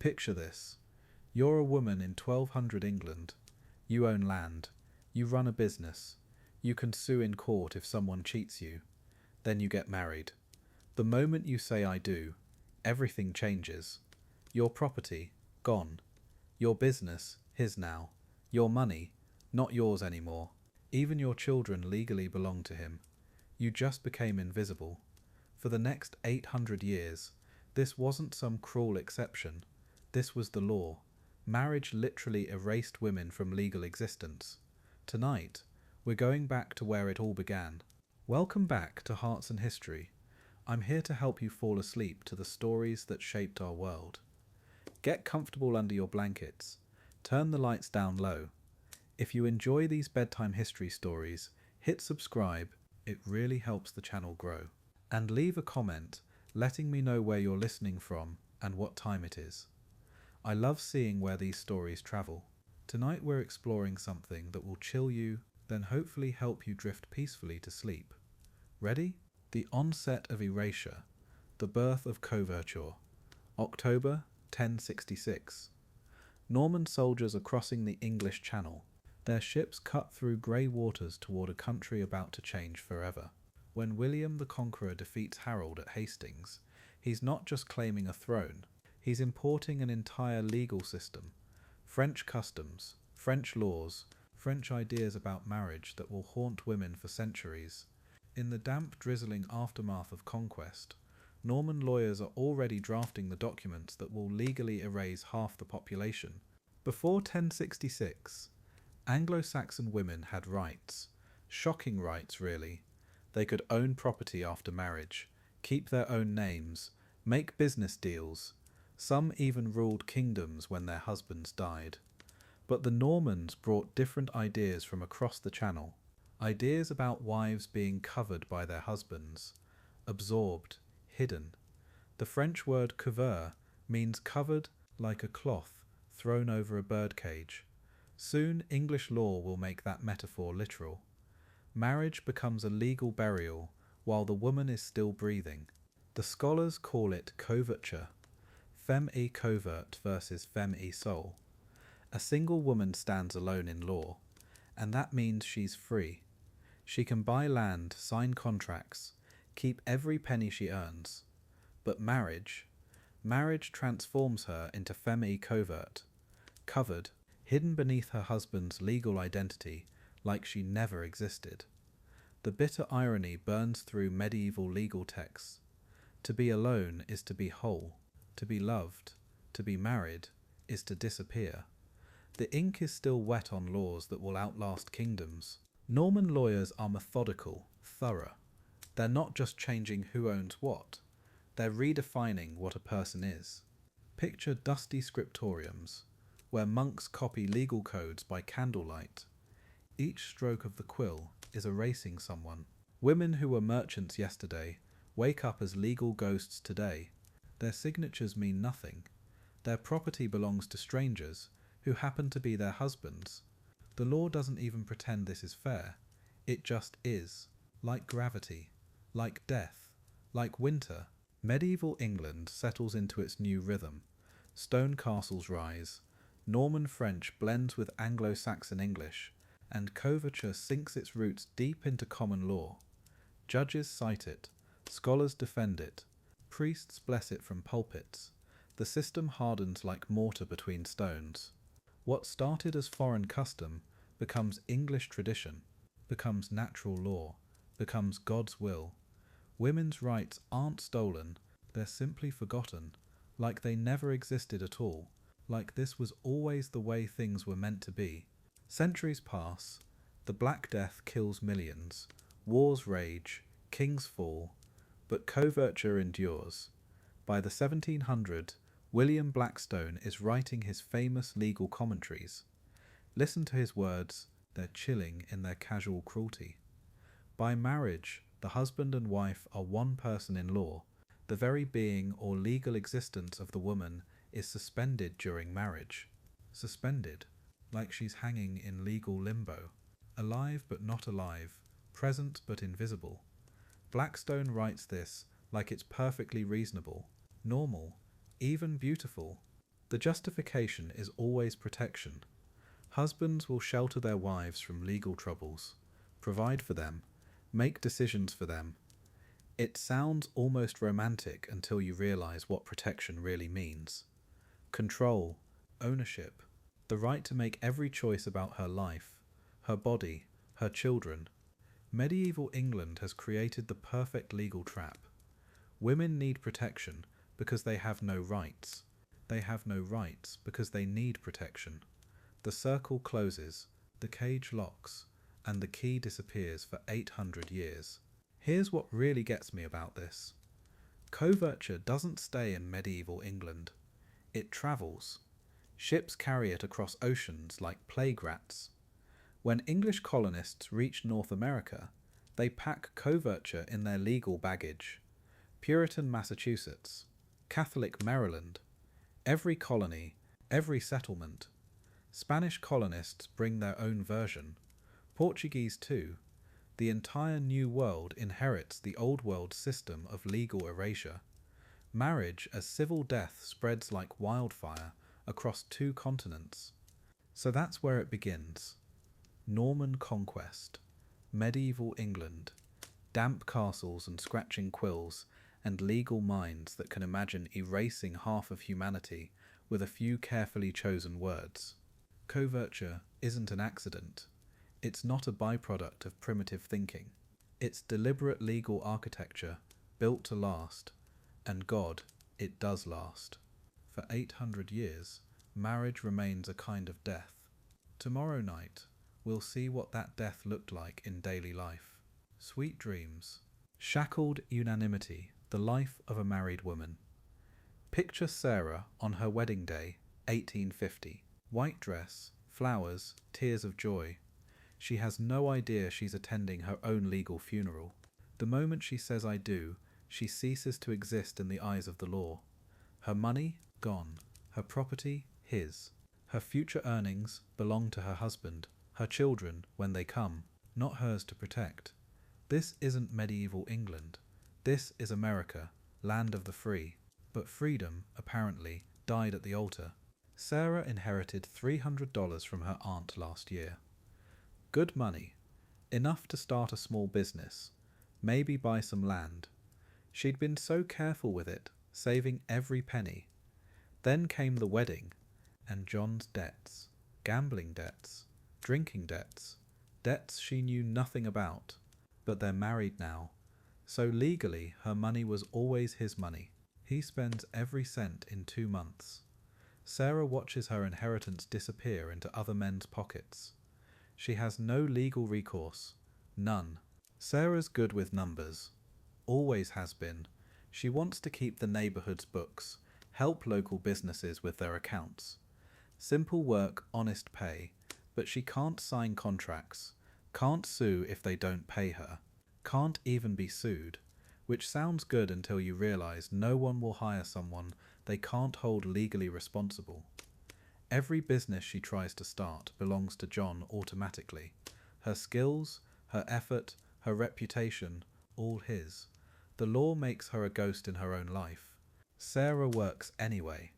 Picture this. You're a woman in 1200 England. You own land. You run a business. You can sue in court if someone cheats you. Then you get married. The moment you say I do, everything changes. Your property, gone. Your business, his now. Your money, not yours anymore. Even your children legally belong to him. You just became invisible. For the next 800 years, this wasn't some cruel exception. This was the law. Marriage literally erased women from legal existence. Tonight, we're going back to where it all began. Welcome back to Hearts and History. I'm here to help you fall asleep to the stories that shaped our world. Get comfortable under your blankets. Turn the lights down low. If you enjoy these bedtime history stories, hit subscribe. It really helps the channel grow. And leave a comment letting me know where you're listening from and what time it is. I love seeing where these stories travel. Tonight we're exploring something that will chill you, then hopefully help you drift peacefully to sleep. Ready? The onset of erasure, the birth of Coverture, October 1066. Norman soldiers are crossing the English Channel. Their ships cut through grey waters toward a country about to change forever. When William the Conqueror defeats Harold at Hastings, he's not just claiming a throne, he's importing an entire legal system, French customs, French laws, French ideas about marriage that will haunt women for centuries. In the damp, drizzling aftermath of conquest, Norman lawyers are already drafting the documents that will legally erase half the population. Before 1066, Anglo-Saxon women had rights. Shocking rights, really. They could own property after marriage, keep their own names, make business deals. Some even ruled kingdoms when their husbands died. But the Normans brought different ideas from across the Channel. Ideas about wives being covered by their husbands, absorbed, hidden. The French word couvert means covered like a cloth thrown over a birdcage. Soon English law will make that metaphor literal. Marriage becomes a legal burial while the woman is still breathing. The scholars call it coverture, femme et covert versus femme et soul. A single woman stands alone in law, and that means she's free. She can buy land, sign contracts, keep every penny she earns. But marriage transforms her into femme et covert, covered, hidden beneath her husband's legal identity like she never existed. The bitter irony burns through medieval legal texts. To be alone is to be whole. To be loved, to be married, is to disappear. The ink is still wet on laws that will outlast kingdoms. Norman lawyers are methodical, thorough. They're not just changing who owns what. They're redefining what a person is. Picture dusty scriptoriums, where monks copy legal codes by candlelight. Each stroke of the quill is erasing someone. Women who were merchants yesterday wake up as legal ghosts today. Their signatures mean nothing. Their property belongs to strangers who happen to be their husbands. The law doesn't even pretend this is fair. It just is. Like gravity, like death, like winter. Medieval England settles into its new rhythm. Stone castles rise. Norman French blends with Anglo-Saxon English, and coverture sinks its roots deep into common law. Judges cite it. Scholars defend it. Priests bless it from pulpits. The system hardens like mortar between stones. What started as foreign custom becomes English tradition, becomes natural law, becomes God's will. Women's rights aren't stolen, they're simply forgotten, like they never existed at all, like this was always the way things were meant to be. Centuries pass, the Black Death kills millions, wars rage, kings fall, but coverture endures. By the 1700s, William Blackstone is writing his famous legal commentaries. Listen to his words, they're chilling in their casual cruelty. By marriage, the husband and wife are one person in law. The very being or legal existence of the woman is suspended during marriage. Suspended, like she's hanging in legal limbo. Alive but not alive, present but invisible. Blackstone writes this like it's perfectly reasonable, normal, even beautiful. The justification is always protection. Husbands will shelter their wives from legal troubles, provide for them, make decisions for them. It sounds almost romantic until you realize what protection really means. Control, ownership, the right to make every choice about her life, her body, her children. Medieval England has created the perfect legal trap. Women need protection because they have no rights. They have no rights because they need protection. The circle closes, the cage locks, and the key disappears for 800 years. Here's what really gets me about this. Coverture doesn't stay in medieval England. It travels. Ships carry it across oceans like plague rats. When English colonists reach North America, they pack coverture in their legal baggage. Puritan Massachusetts, Catholic Maryland, every colony, every settlement. Spanish colonists bring their own version. Portuguese too. The entire New World inherits the Old World system of legal erasure. Marriage as civil death spreads like wildfire across 2 continents. So that's where it begins. Norman conquest, medieval England, damp castles and scratching quills, and legal minds that can imagine erasing half of humanity with a few carefully chosen words. Coverture isn't an accident. It's not a byproduct of primitive thinking. It's deliberate legal architecture, built to last, and God, it does last. For 800 years, marriage remains a kind of death. Tomorrow night, we'll see what that death looked like in daily life. Sweet dreams. Shackled unanimity, the life of a married woman. Picture Sarah on her wedding day, 1850. White dress, flowers, tears of joy. She has no idea she's attending her own legal funeral. The moment she says I do, she ceases to exist in the eyes of the law. Her money, gone. Her property, his. Her future earnings belong to her husband, her children when they come, not hers to protect. This isn't medieval England. This is America, land of the free. But freedom, apparently, died at the altar. Sarah inherited $300 from her aunt last year. Good money. Enough to start a small business. Maybe buy some land. She'd been so careful with it, saving every penny. Then came the wedding, and John's debts. Gambling debts. Drinking debts. Debts she knew nothing about. But they're married now. So legally, her money was always his money. He spends every cent in 2 months. Sarah watches her inheritance disappear into other men's pockets. She has no legal recourse. None. Sarah's good with numbers. Always has been. She wants to keep the neighbourhood's books, help local businesses with their accounts. Simple work, honest pay, but she can't sign contracts, can't sue if they don't pay her, can't even be sued, which sounds good until you realise no one will hire someone they can't hold legally responsible. Every business she tries to start belongs to John automatically. Her skills, her effort, her reputation, all his. The law makes her a ghost in her own life. Sarah works anyway,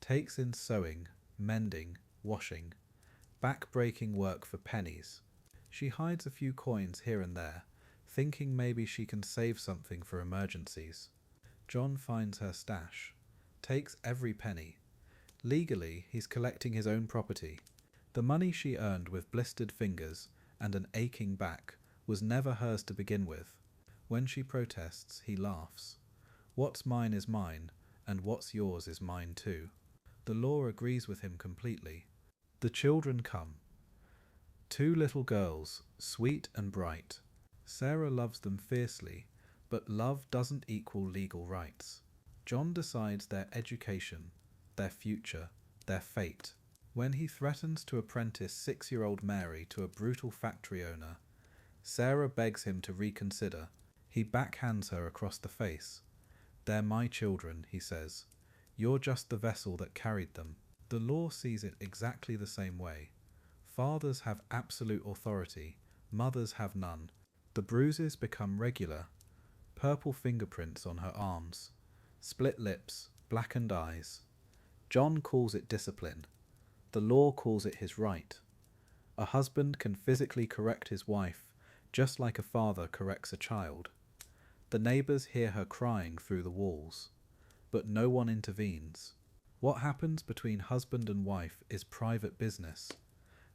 takes in sewing, mending, washing, back-breaking work for pennies. She hides a few coins here and there, thinking maybe she can save something for emergencies. John finds her stash, takes every penny. Legally, he's collecting his own property. The money she earned with blistered fingers and an aching back was never hers to begin with. When she protests, he laughs. What's mine is mine, and what's yours is mine too. The law agrees with him completely. The children come. 2 little girls, sweet and bright. Sarah loves them fiercely, but love doesn't equal legal rights. John decides their education, their future, their fate. When he threatens to apprentice 6-year-old Mary to a brutal factory owner, Sarah begs him to reconsider. He backhands her across the face. They're my children, he says. You're just the vessel that carried them. The law sees it exactly the same way. Fathers have absolute authority, mothers have none. The bruises become regular. Purple fingerprints on her arms. Split lips, blackened eyes. John calls it discipline. The law calls it his right. A husband can physically correct his wife just like a father corrects a child. The neighbours hear her crying through the walls, but no one intervenes. What happens between husband and wife is private business.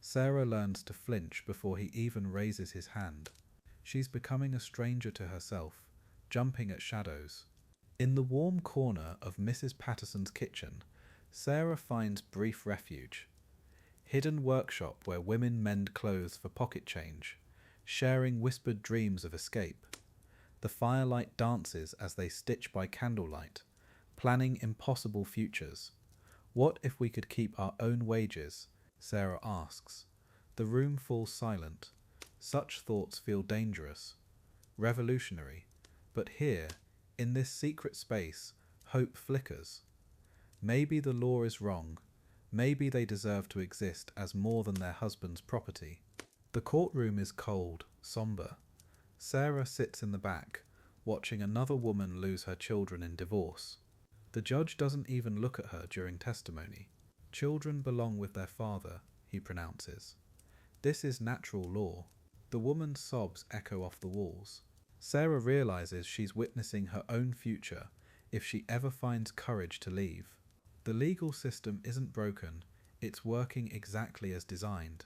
Sarah learns to flinch before he even raises his hand. She's becoming a stranger to herself, jumping at shadows. In the warm corner of Mrs. Patterson's kitchen, Sarah finds brief refuge. Hidden workshop where women mend clothes for pocket change, sharing whispered dreams of escape. The firelight dances as they stitch by candlelight, planning impossible futures. What if we could keep our own wages? Sarah asks. The room falls silent. Such thoughts feel dangerous, revolutionary. But here, in this secret space, hope flickers. Maybe the law is wrong. Maybe they deserve to exist as more than their husband's property. The courtroom is cold, sombre. Sarah sits in the back, watching another woman lose her children in divorce. The judge doesn't even look at her during testimony. Children belong with their father, he pronounces. This is natural law. The woman's sobs echo off the walls. Sarah realizes she's witnessing her own future if she ever finds courage to leave. The legal system isn't broken, it's working exactly as designed.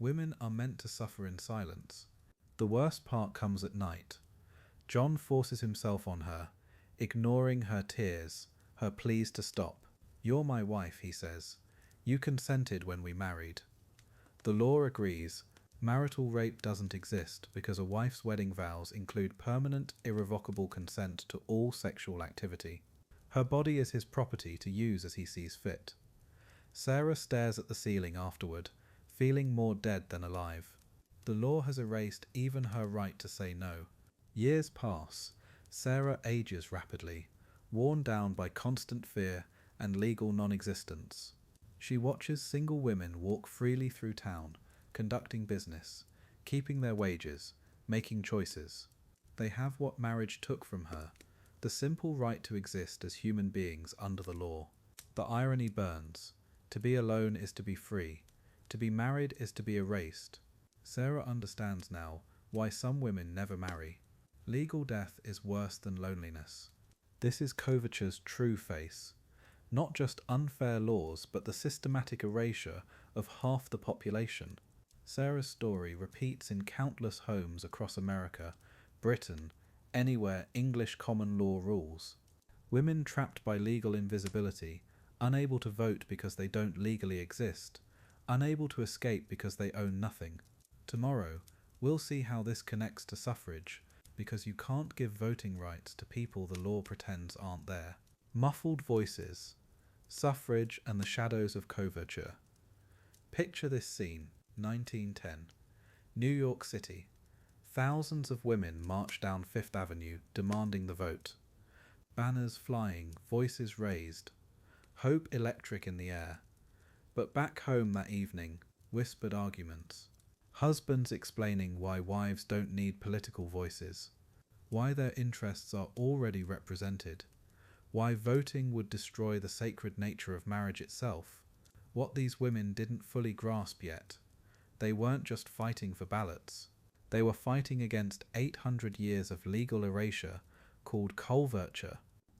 Women are meant to suffer in silence. The worst part comes at night. John forces himself on her, ignoring her tears, her pleas to stop. You're my wife, he says. You consented when we married. The law agrees. Marital rape doesn't exist because a wife's wedding vows include permanent, irrevocable consent to all sexual activity. Her body is his property to use as he sees fit. Sarah stares at the ceiling afterward, feeling more dead than alive. The law has erased even her right to say no. Years pass. Sarah ages rapidly, worn down by constant fear and legal non-existence. She watches single women walk freely through town, conducting business, keeping their wages, making choices. They have what marriage took from her, the simple right to exist as human beings under the law. The irony burns. To be alone is to be free. To be married is to be erased. Sarah understands now why some women never marry. Legal death is worse than loneliness. This is Coverture's true face. Not just unfair laws, but the systematic erasure of half the population. Sarah's story repeats in countless homes across America, Britain, anywhere English common law rules. Women trapped by legal invisibility, unable to vote because they don't legally exist, unable to escape because they own nothing. Tomorrow, we'll see how this connects to suffrage, because you can't give voting rights to people the law pretends aren't there. Muffled voices, suffrage and the shadows of coverture. Picture this scene, 1910. New York City. Thousands of women march down Fifth Avenue demanding the vote. Banners flying, voices raised. Hope electric in the air. But back home that evening, whispered arguments. Husbands explaining why wives don't need political voices. Why their interests are already represented. Why voting would destroy the sacred nature of marriage itself. What these women didn't fully grasp yet. They weren't just fighting for ballots. They were fighting against 800 years of legal erasure called Coverture.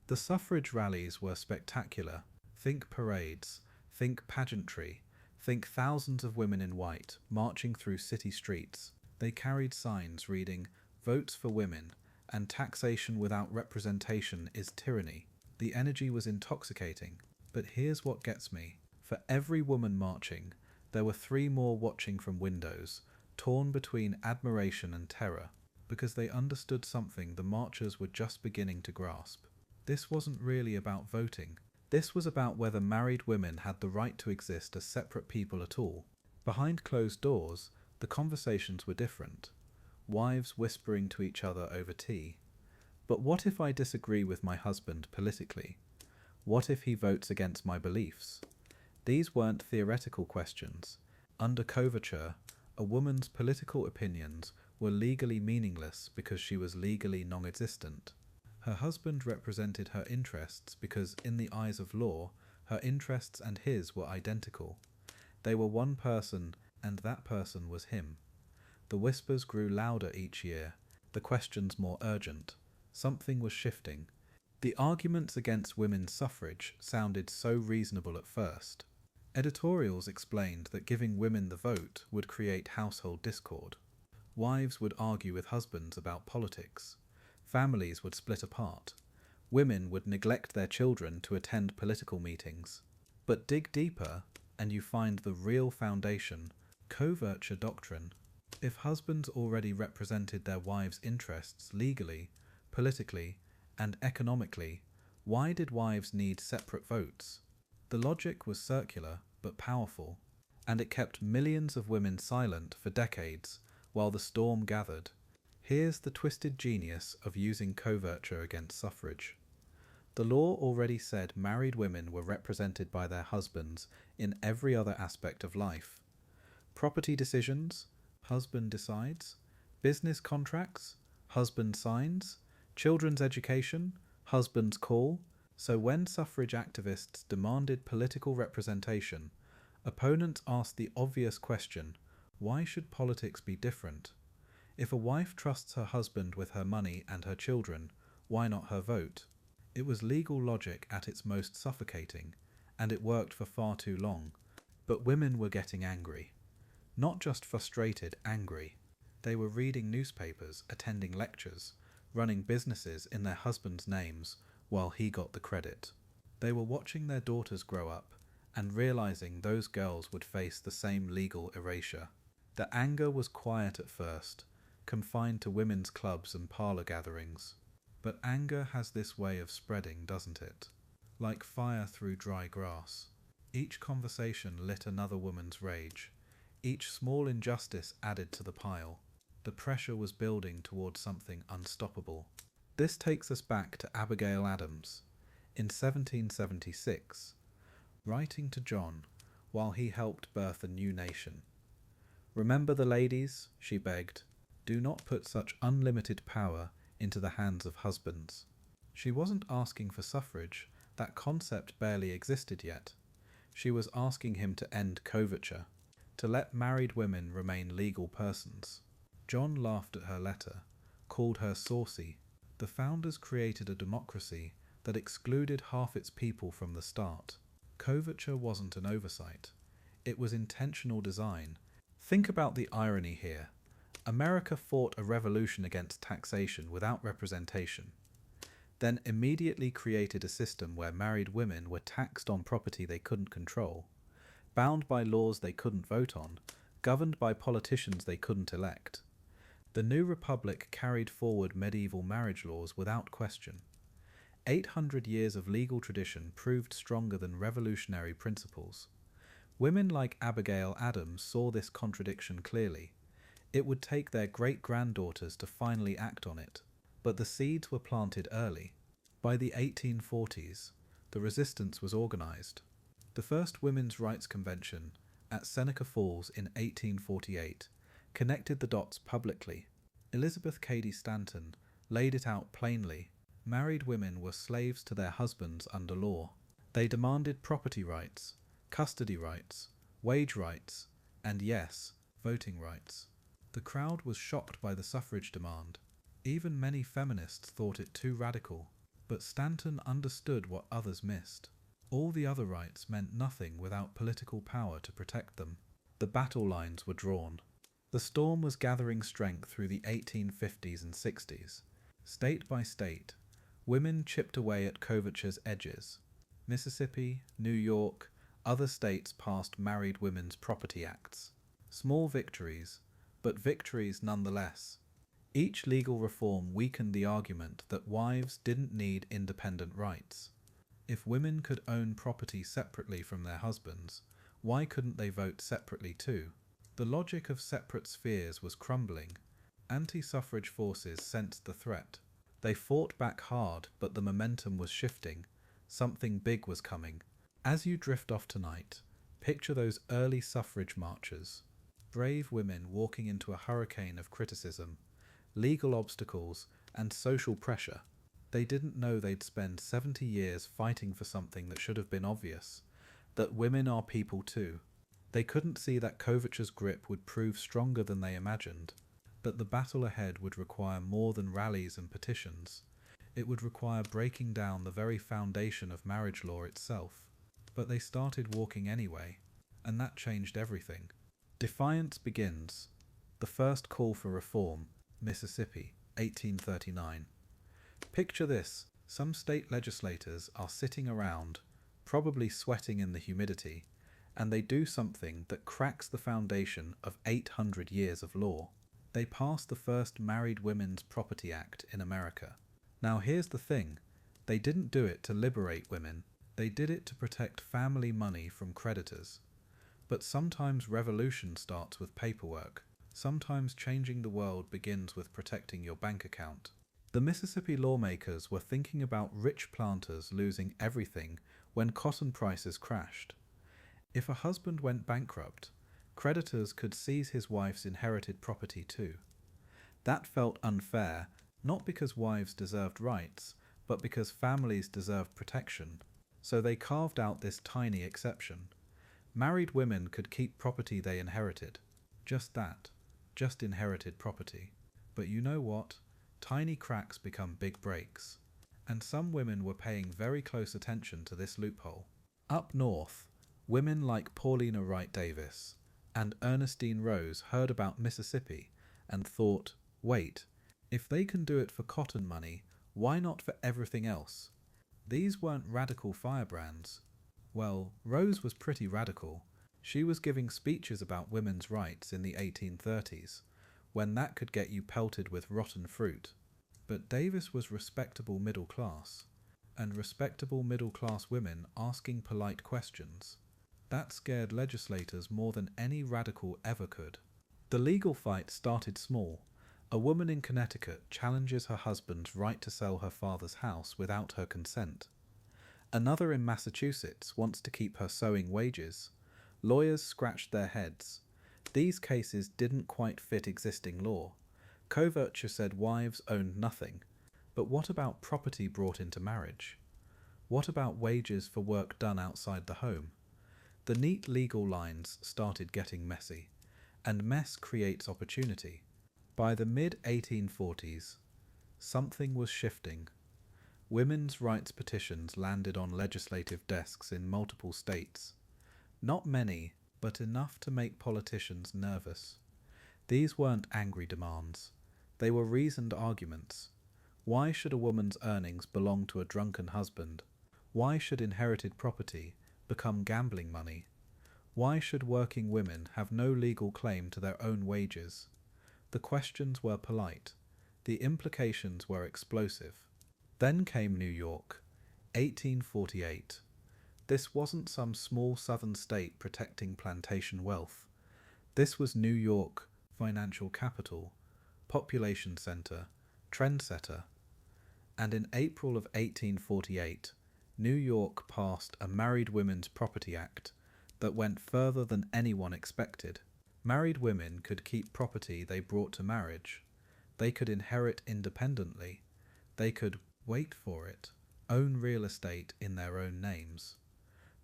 The suffrage rallies were spectacular. Think parades, think pageantry, think thousands of women in white marching through city streets. They carried signs reading, "Votes for women," and "Taxation without representation is tyranny." The energy was intoxicating. But here's what gets me. For every woman marching, there were 3 more watching from windows, torn between admiration and terror, because they understood something the marchers were just beginning to grasp. This wasn't really about voting. This was about whether married women had the right to exist as separate people at all. Behind closed doors, the conversations were different. Wives whispering to each other over tea. But what if I disagree with my husband politically? What if he votes against my beliefs? These weren't theoretical questions. Under Coverture, a woman's political opinions were legally meaningless because she was legally non-existent. Her husband represented her interests because, in the eyes of law, Her interests and his were identical. They were one person, and that person was him. The whispers grew louder each year, the questions more urgent. Something was shifting. The arguments against women's suffrage sounded so reasonable at first. Editorials explained that giving women the vote would create household discord. Wives would argue with husbands about politics. Families would split apart. Women would neglect their children to attend political meetings. But dig deeper, and you find the real foundation: coverture doctrine. If husbands already represented their wives' interests legally, politically, and economically, why did wives need separate votes? The logic was circular but powerful, and it kept millions of women silent for decades while the storm gathered. Here's the twisted genius of using coverture against suffrage. The law already said married women were represented by their husbands in every other aspect of life. Property decisions, husband decides. Business contracts, husband signs. Children's education, husbands call. So when suffrage activists demanded political representation, opponents asked the obvious question: why should politics be different? If a wife trusts her husband with her money and her children, why not her vote? It was legal logic at its most suffocating, and it worked for far too long. But women were getting angry. Not just frustrated, angry. They were reading newspapers, attending lectures, running businesses in their husbands' names while he got the credit. They were watching their daughters grow up and realizing those girls would face the same legal erasure. The anger was quiet at first, confined to women's clubs and parlour gatherings. But anger has this way of spreading, doesn't it? Like fire through dry grass. Each conversation lit another woman's rage. Each small injustice added to the pile. The pressure was building towards something unstoppable. This takes us back to Abigail Adams, in 1776, writing to John while he helped birth a new nation. "Remember the ladies," she begged. "Do not put such unlimited power into the hands of husbands." She wasn't asking for suffrage. That concept barely existed yet. She was asking him to end coverture, to let married women remain legal persons. John laughed at her letter, called her saucy. The founders created a democracy that excluded half its people from the start. Coverture wasn't an oversight. It was intentional design. Think about the irony here. America fought a revolution against taxation without representation, then immediately created a system where married women were taxed on property they couldn't control, bound by laws they couldn't vote on, governed by politicians they couldn't elect. The new republic carried forward medieval marriage laws without question. 800 years of legal tradition proved stronger than revolutionary principles. Women like Abigail Adams saw this contradiction clearly. It would take their great-granddaughters to finally act on it, but the seeds were planted early. By the 1840s, the resistance was organized. The first Women's Rights Convention, at Seneca Falls in 1848, connected the dots publicly. Elizabeth Cady Stanton laid it out plainly. Married women were slaves to their husbands under law. They demanded property rights, custody rights, wage rights, and yes, voting rights. The crowd was shocked by the suffrage demand. Even many feminists thought it too radical, but Stanton understood what others missed. All the other rights meant nothing without political power to protect them. The battle lines were drawn. The storm was gathering strength through the 1850s and 60s. State by state, women chipped away at coverture's edges. Mississippi, New York, other states passed married women's property acts. Small victories, but victories nonetheless. Each legal reform weakened the argument that wives didn't need independent rights. If women could own property separately from their husbands, why couldn't they vote separately too? The logic of separate spheres was crumbling. Anti-suffrage forces sensed the threat. They fought back hard, but the momentum was shifting. Something big was coming. As you drift off tonight, picture those early suffrage marchers. Brave women walking into a hurricane of criticism, legal obstacles, and social pressure. They didn't know they'd spend 70 years fighting for something that should have been obvious, that women are people too. They couldn't see that Coverture's grip would prove stronger than they imagined, that the battle ahead would require more than rallies and petitions. It would require breaking down the very foundation of marriage law itself. But they started walking anyway, and that changed everything. Defiance begins. The first call for reform, Mississippi, 1839. Picture this: some state legislators are sitting around, probably sweating in the humidity, and they do something that cracks the foundation of 800 years of law. They pass the first Married Women's Property Act in America. Now here's the thing, they didn't do it to liberate women, they did it to protect family money from creditors. But sometimes revolution starts with paperwork. Sometimes changing the world begins with protecting your bank account. The Mississippi lawmakers were thinking about rich planters losing everything when cotton prices crashed. If a husband went bankrupt, creditors could seize his wife's inherited property too. That felt unfair, not because wives deserved rights, but because families deserved protection. So they carved out this tiny exception. Married women could keep property they inherited. Just that. Just inherited property. But you know what? Tiny cracks become big breaks. And some women were paying very close attention to this loophole. Up north, women like Paulina Wright Davis and Ernestine Rose heard about Mississippi and thought, wait, if they can do it for cotton money, why not for everything else? These weren't radical firebrands. Well, Rose was pretty radical. She was giving speeches about women's rights in the 1830s, when that could get you pelted with rotten fruit. But Davis was respectable middle class, and respectable middle class women asking polite questions. That scared legislators more than any radical ever could. The legal fight started small. A woman in Connecticut challenges her husband's right to sell her father's house without her consent. Another in Massachusetts wants to keep her sewing wages. Lawyers scratched their heads. These cases didn't quite fit existing law. Coverture said wives owned nothing. But what about property brought into marriage? What about wages for work done outside the home? The neat legal lines started getting messy, and mess creates opportunity. By the mid-1840s, something was shifting. Women's rights petitions landed on legislative desks in multiple states. Not many, but enough to make politicians nervous. These weren't angry demands. They were reasoned arguments. Why should a woman's earnings belong to a drunken husband? Why should inherited property become gambling money? Why should working women have no legal claim to their own wages? The questions were polite. The implications were explosive. Then came New York, 1848. This wasn't some small southern state protecting plantation wealth. This was New York, financial capital, population center, trendsetter. And in April of 1848, New York passed a Married Women's Property Act that went further than anyone expected. Married women could keep property they brought to marriage. They could inherit independently. They could, wait for it, own real estate in their own names.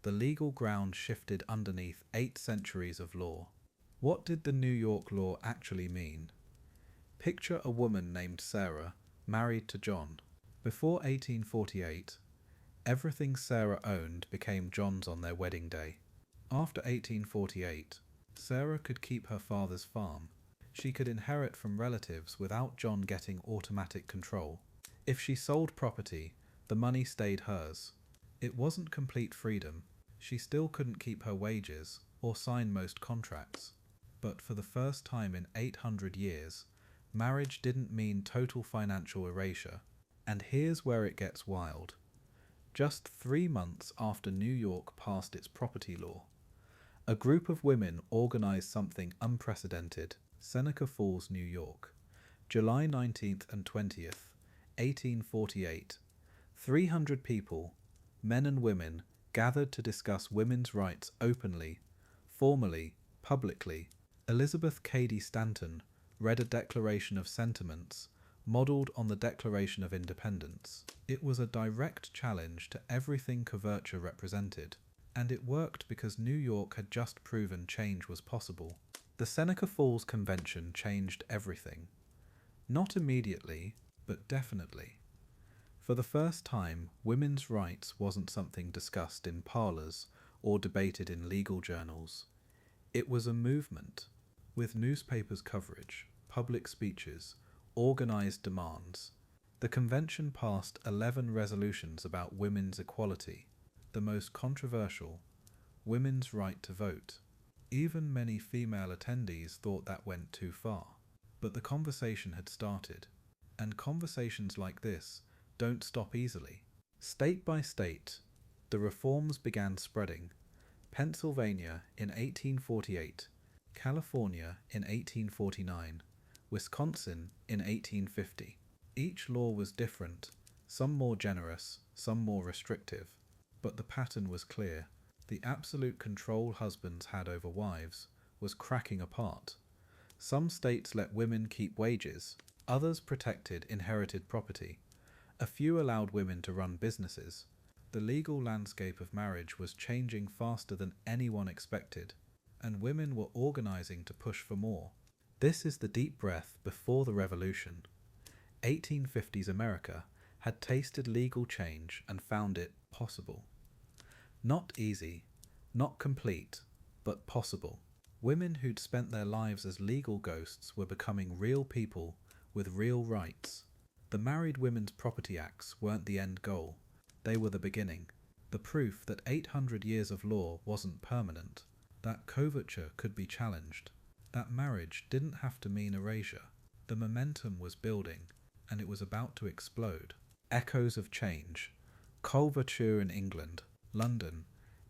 The legal ground shifted underneath 8 centuries of law. What did the New York law actually mean? Picture a woman named Sarah, married to John. Before 1848, everything Sarah owned became John's on their wedding day. After 1848, Sarah could keep her father's farm. She could inherit from relatives without John getting automatic control. If she sold property, the money stayed hers. It wasn't complete freedom. She still couldn't keep her wages or sign most contracts. But for the first time in 800 years, marriage didn't mean total financial erasure. And here's where it gets wild. Just 3 months after New York passed its property law, a group of women organized something unprecedented. Seneca Falls, New York, July 19th and 20th, 1848. 300 people, men and women, gathered to discuss women's rights openly, formally, publicly. Elizabeth Cady Stanton read a declaration of sentiments, modelled on the Declaration of Independence. It was a direct challenge to everything coverture represented, and it worked because New York had just proven change was possible. The Seneca Falls Convention changed everything. Not immediately, but definitely. For the first time, women's rights wasn't something discussed in parlours or debated in legal journals. It was a movement, with newspapers' coverage, public speeches, organised demands. The convention passed 11 resolutions about women's equality, the most controversial, women's right to vote. Even many female attendees thought that went too far. But the conversation had started, and conversations like this don't stop easily. State by state, the reforms began spreading. Pennsylvania in 1848, California in 1849, Wisconsin in 1850. Each law was different, some more generous, some more restrictive, but the pattern was clear. The absolute control husbands had over wives was cracking apart. Some states let women keep wages, others protected inherited property. A few allowed women to run businesses. The legal landscape of marriage was changing faster than anyone expected, and women were organising to push for more. This is the deep breath before the revolution. 1850s America had tasted legal change and found it possible. Not easy, not complete, but possible. Women who'd spent their lives as legal ghosts were becoming real people with real rights. The Married Women's Property Acts weren't the end goal. They were the beginning. The proof that 800 years of law wasn't permanent. That coverture could be challenged. That marriage didn't have to mean erasure. The momentum was building, and it was about to explode. Echoes of change. Coverture in England, London,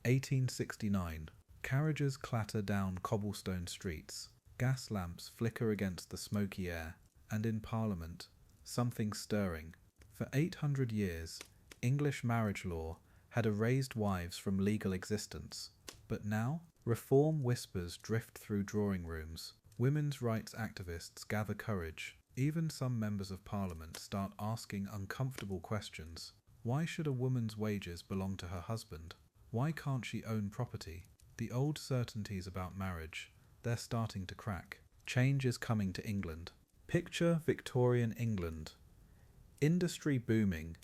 1869. Carriages clatter down cobblestone streets. Gas lamps flicker against the smoky air. And in Parliament, something stirring. For 800 years, English marriage law had erased wives from legal existence. But now, reform whispers drift through drawing rooms. Women's rights activists gather courage. Even some members of Parliament start asking uncomfortable questions. Why should a woman's wages belong to her husband? Why can't she own property? The old certainties about marriage, they're starting to crack. Change is coming to England. Picture Victorian England. Industry booming,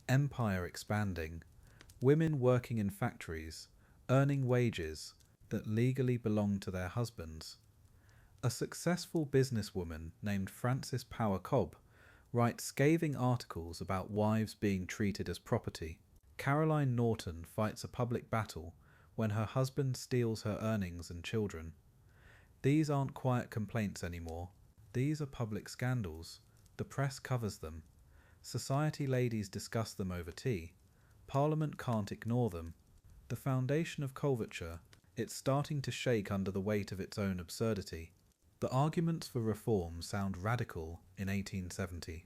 empire expanding, women working in factories, earning wages that legally belong to their husbands. A successful businesswoman named Frances Power Cobb writes scathing articles about wives being treated as property. Caroline Norton fights a public battle when her husband steals her earnings and children. These aren't quiet complaints anymore. These are public scandals. The press covers them. Society ladies discuss them over tea. Parliament can't ignore them. The foundation of coverture, it's starting to shake under the weight of its own absurdity. The arguments for reform sound radical in 1870.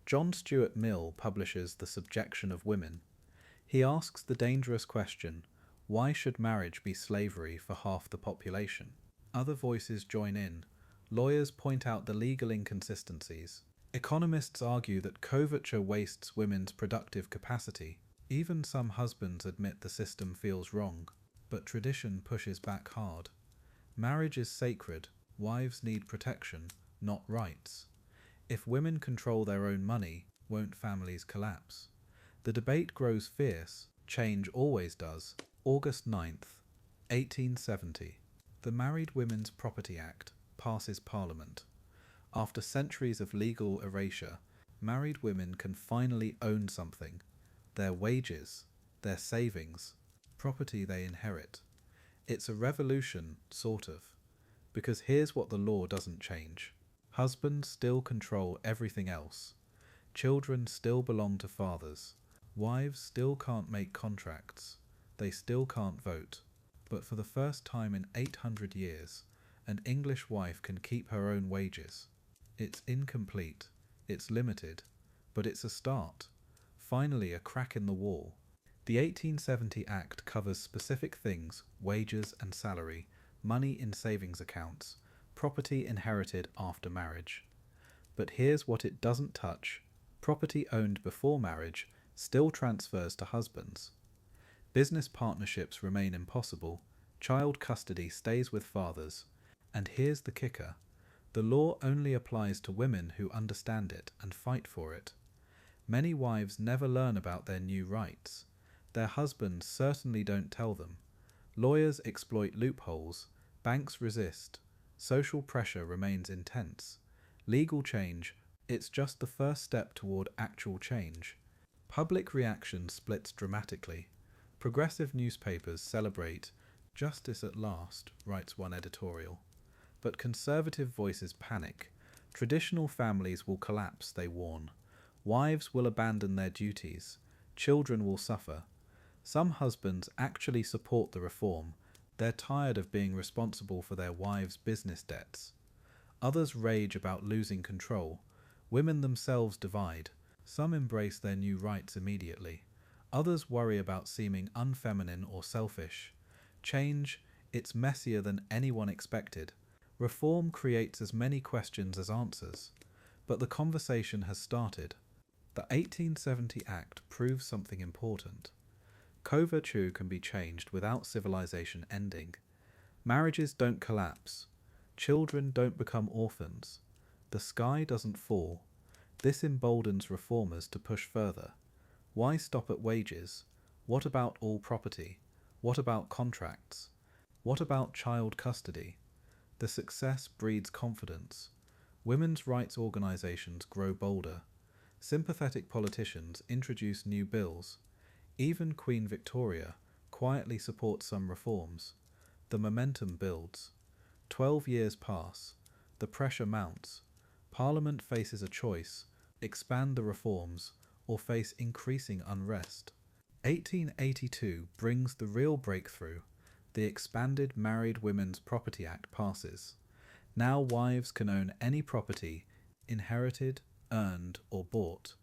John Stuart Mill publishes The Subjection of Women. He asks the dangerous question, why should marriage be slavery for half the population? Other voices join in. Lawyers point out the legal inconsistencies. Economists argue that coverture wastes women's productive capacity. Even some husbands admit the system feels wrong, but tradition pushes back hard. Marriage is sacred. Wives need protection, not rights. If women control their own money, won't families collapse? The debate grows fierce. Change always does. August 9th, 1870. The Married Women's Property Act passes Parliament. After centuries of legal erasure, married women can finally own something. Their wages, their savings, property they inherit. It's a revolution, sort of. Because here's what the law doesn't change. Husbands still control everything else. Children still belong to fathers. Wives still can't make contracts. They still can't vote. But for the first time in 800 years, an English wife can keep her own wages. It's incomplete, it's limited, but it's a start. Finally, a crack in the wall. The 1870 Act covers specific things, wages and salary, money in savings accounts, property inherited after marriage. But here's what it doesn't touch. Property owned before marriage still transfers to husbands. Business partnerships remain impossible. Child custody stays with fathers. And here's the kicker. The law only applies to women who understand it and fight for it. Many wives never learn about their new rights. Their husbands certainly don't tell them. Lawyers exploit loopholes. Banks resist. Social pressure remains intense. Legal change, it's just the first step toward actual change. Public reaction splits dramatically. Progressive newspapers celebrate justice at last, writes one editorial. But conservative voices panic. Traditional families will collapse, they warn. Wives will abandon their duties. Children will suffer. Some husbands actually support the reform. They're tired of being responsible for their wives' business debts. Others rage about losing control. Women themselves divide. Some embrace their new rights immediately. Others worry about seeming unfeminine or selfish. Change, it's messier than anyone expected. Reform creates as many questions as answers. But the conversation has started. The 1870 Act proves something important. Coverture can be changed without civilization ending. Marriages don't collapse. Children don't become orphans. The sky doesn't fall. This emboldens reformers to push further. Why stop at wages? What about all property? What about contracts? What about child custody? The success breeds confidence. Women's rights organizations grow bolder. Sympathetic politicians introduce new bills. Even Queen Victoria quietly supports some reforms. The momentum builds. 12 years pass. The pressure mounts. Parliament faces a choice: expand the reforms or face increasing unrest. 1882 brings the real breakthrough. The expanded Married Women's Property Act passes. Now wives can own any property, inherited, earned, or bought.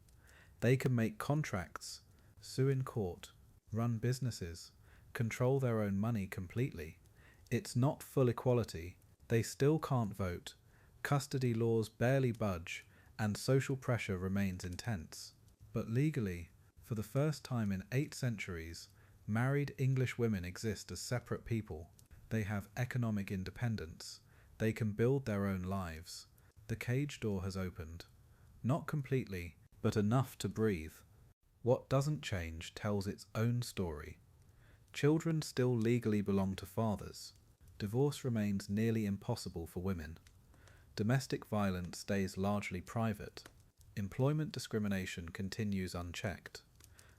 They can make contracts, sue in court, run businesses, control their own money completely. It's not full equality. They still can't vote. Custody laws barely budge, and social pressure remains intense. But legally, for the first time in 8 centuries, married English women exist as separate people. They have economic independence. They can build their own lives. The cage door has opened. Not completely, but enough to breathe. What doesn't change tells its own story. Children still legally belong to fathers. Divorce remains nearly impossible for women. Domestic violence stays largely private. Employment discrimination continues unchecked.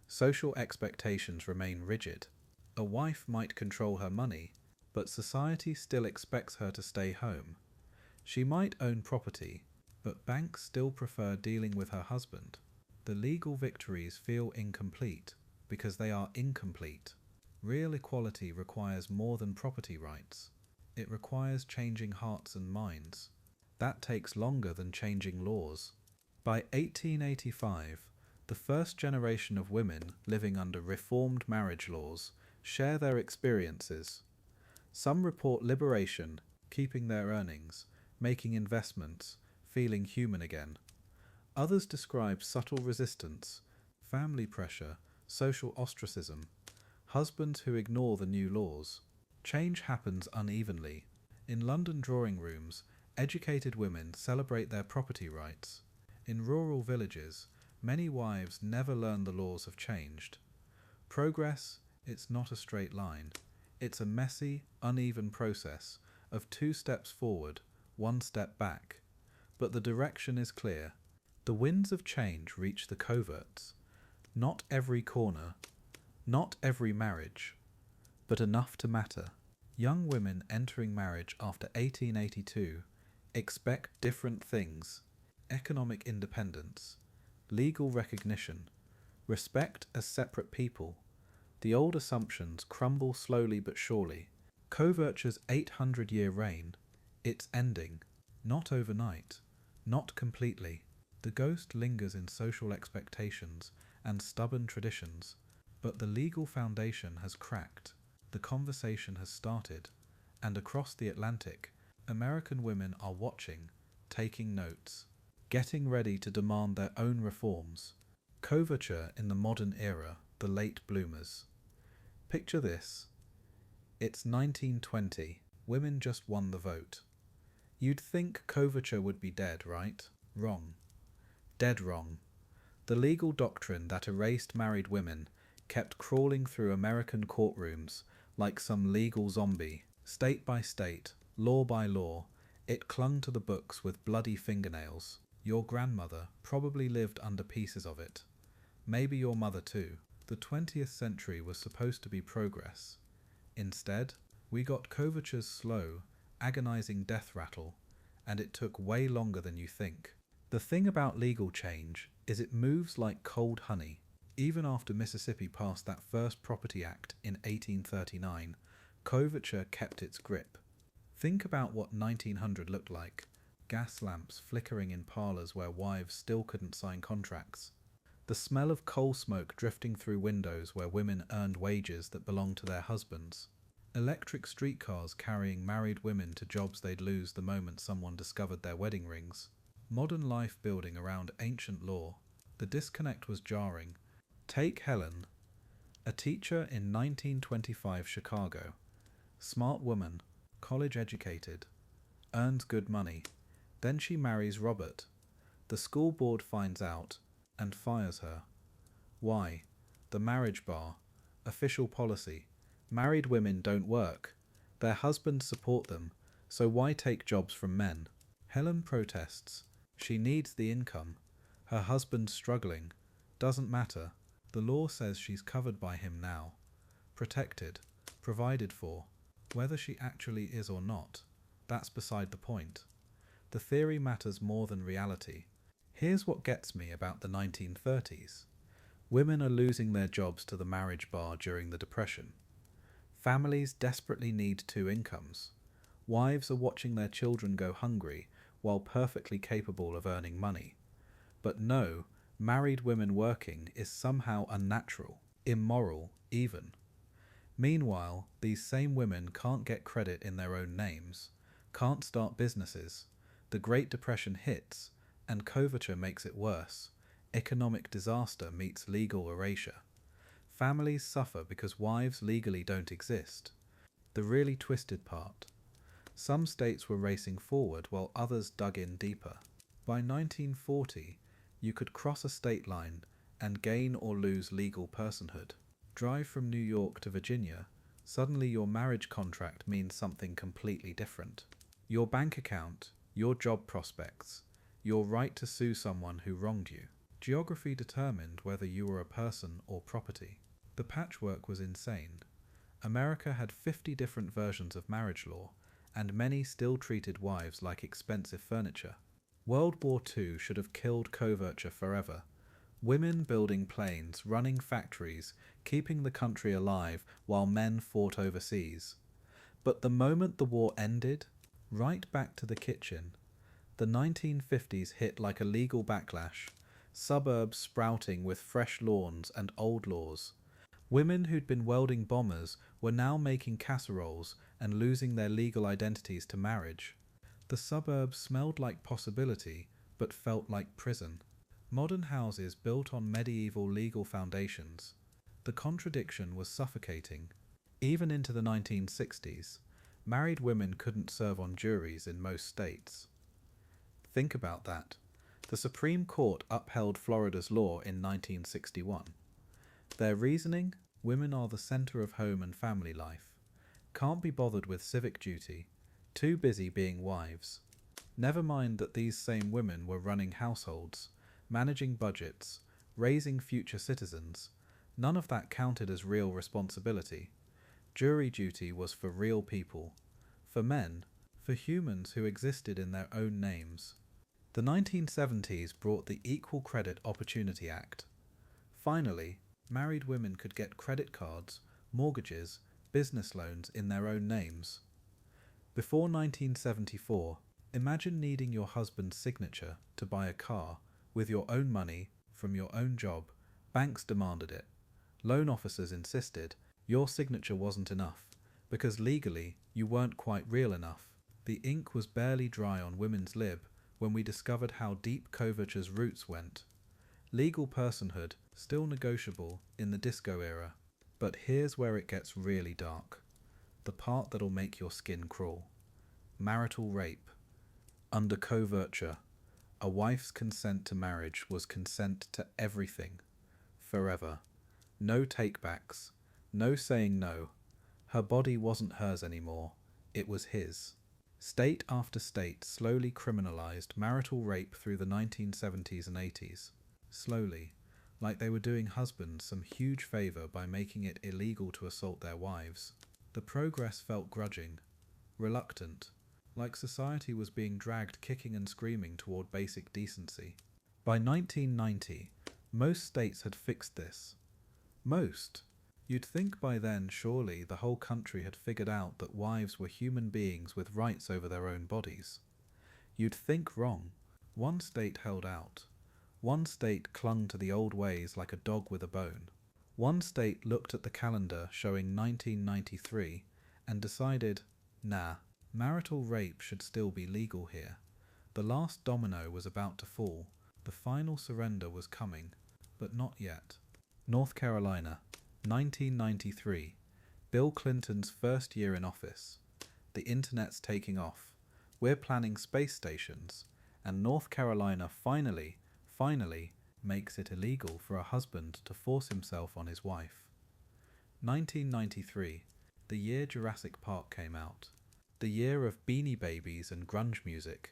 Social expectations remain rigid. A wife might control her money, but society still expects her to stay home. She might own property, but banks still prefer dealing with her husband. The legal victories feel incomplete because they are incomplete. Real equality requires more than property rights. It requires changing hearts and minds. That takes longer than changing laws. By 1885, the first generation of women living under reformed marriage laws share their experiences. Some report liberation, keeping their earnings, making investments, feeling human again. Others describe subtle resistance, family pressure, social ostracism, husbands who ignore the new laws. Change happens unevenly. In London drawing rooms, educated women celebrate their property rights. In rural villages, many wives never learn the laws have changed. Progress, it's not a straight line. It's a messy, uneven process of 2 steps forward, 1 step back. But the direction is clear. The winds of change reach the coverts. Not every corner, not every marriage, but enough to matter. Young women entering marriage after 1882 expect different things: economic independence, legal recognition, respect as separate people. The old assumptions crumble slowly but surely. Coverture's 800-year reign, it's ending, not overnight, not completely. The ghost lingers in social expectations and stubborn traditions, but the legal foundation has cracked. The conversation has started, and across the Atlantic, American women are watching, taking notes. getting ready to demand their own reforms. Coverture in the modern era, the late bloomers. Picture this. It's 1920. Women just won the vote. You'd think coverture would be dead, right? Wrong. Dead wrong. The legal doctrine that erased married women kept crawling through American courtrooms like some legal zombie. State by state, law by law, it clung to the books with bloody fingernails. Your grandmother probably lived under pieces of it. Maybe your mother too. The 20th century was supposed to be progress. Instead, we got coverture's slow, agonizing death rattle, and it took way longer than you think. The thing about legal change is it moves like cold honey. Even after Mississippi passed that first Property Act in 1839, coverture kept its grip. Think about what 1900 looked like. Gas lamps flickering in parlours where wives still couldn't sign contracts. The smell of coal smoke drifting through windows where women earned wages that belonged to their husbands. Electric streetcars carrying married women to jobs they'd lose the moment someone discovered their wedding rings. Modern life building around ancient law. The disconnect was jarring. Take Helen, a teacher in 1925 Chicago. Smart woman, college educated, earns good money. Then she marries Robert. The school board finds out and fires her. Why? The marriage bar. Official policy. Married women don't work. Their husbands support them, so why take jobs from men? Helen protests. She needs the income. Her husband's struggling. Doesn't matter. The law says she's covered by him now. Protected. Provided for. Whether she actually is or not, that's beside the point. The theory matters more than reality. Here's what gets me about the 1930s. Women are losing their jobs to the marriage bar during the Depression. Families desperately need two incomes. Wives are watching their children go hungry while perfectly capable of earning money. But no, married women working is somehow unnatural, immoral even. Meanwhile, these same women can't get credit in their own names, can't start businesses. The Great Depression hits, and coverture makes it worse. Economic disaster meets legal erasure. Families suffer because wives legally don't exist. The really twisted part. Some states were racing forward while others dug in deeper. By 1940, you could cross a state line and gain or lose legal personhood. Drive from New York to Virginia, suddenly your marriage contract means something completely different. Your bank account, your job prospects, your right to sue someone who wronged you. Geography determined whether you were a person or property. The patchwork was insane. America had 50 different versions of marriage law, and many still treated wives like expensive furniture. World War II should have killed coverture forever. Women building planes, running factories, keeping the country alive while men fought overseas. But the moment the war ended, right back to the kitchen. The 1950s hit like a legal backlash, suburbs sprouting with fresh lawns and old laws. Women who'd been welding bombers were now making casseroles and losing their legal identities to marriage. The suburbs smelled like possibility, but felt like prison. Modern houses built on medieval legal foundations. The contradiction was suffocating. Even into the 1960s, married women couldn't serve on juries in most states. Think about that. The Supreme Court upheld Florida's law in 1961. Their reasoning? Women are the center of home and family life. Can't be bothered with civic duty. Too busy being wives. Never mind that these same women were running households, managing budgets, raising future citizens. None of that counted as real responsibility. Jury duty was for real people. For men, for humans who existed in their own names. The 1970s brought the Equal Credit Opportunity Act. Finally, married women could get credit cards, mortgages, business loans in their own names. Before 1974, imagine needing your husband's signature to buy a car with your own money from your own job. Banks demanded it. Loan officers insisted your signature wasn't enough because legally you weren't quite real enough. The ink was barely dry on women's lib when we discovered how deep Coverture's roots went. Legal personhood still negotiable in the disco era, but here's where it gets really dark. The part that'll make your skin crawl. Marital rape. Under Coverture, a wife's consent to marriage was consent to everything. Forever. No takebacks. No saying no. Her body wasn't hers anymore. It was his. State after state slowly criminalized marital rape through the 1970s and 80s. Slowly, like they were doing husbands some huge favor by making it illegal to assault their wives. The progress felt grudging, reluctant, like society was being dragged kicking and screaming toward basic decency. By 1990, most states had fixed this. Most. You'd think by then surely the whole country had figured out that wives were human beings with rights over their own bodies. You'd think wrong. One state held out. One state clung to the old ways like a dog with a bone. One state looked at the calendar showing 1993 and decided, nah, marital rape should still be legal here. The last domino was about to fall. The final surrender was coming, but not yet. North Carolina, 1993. Bill Clinton's first year in office. The internet's taking off. We're planning space stations. And North Carolina finally makes it illegal for a husband to force himself on his wife. 1993. The year Jurassic Park came out. The year of Beanie Babies and grunge music.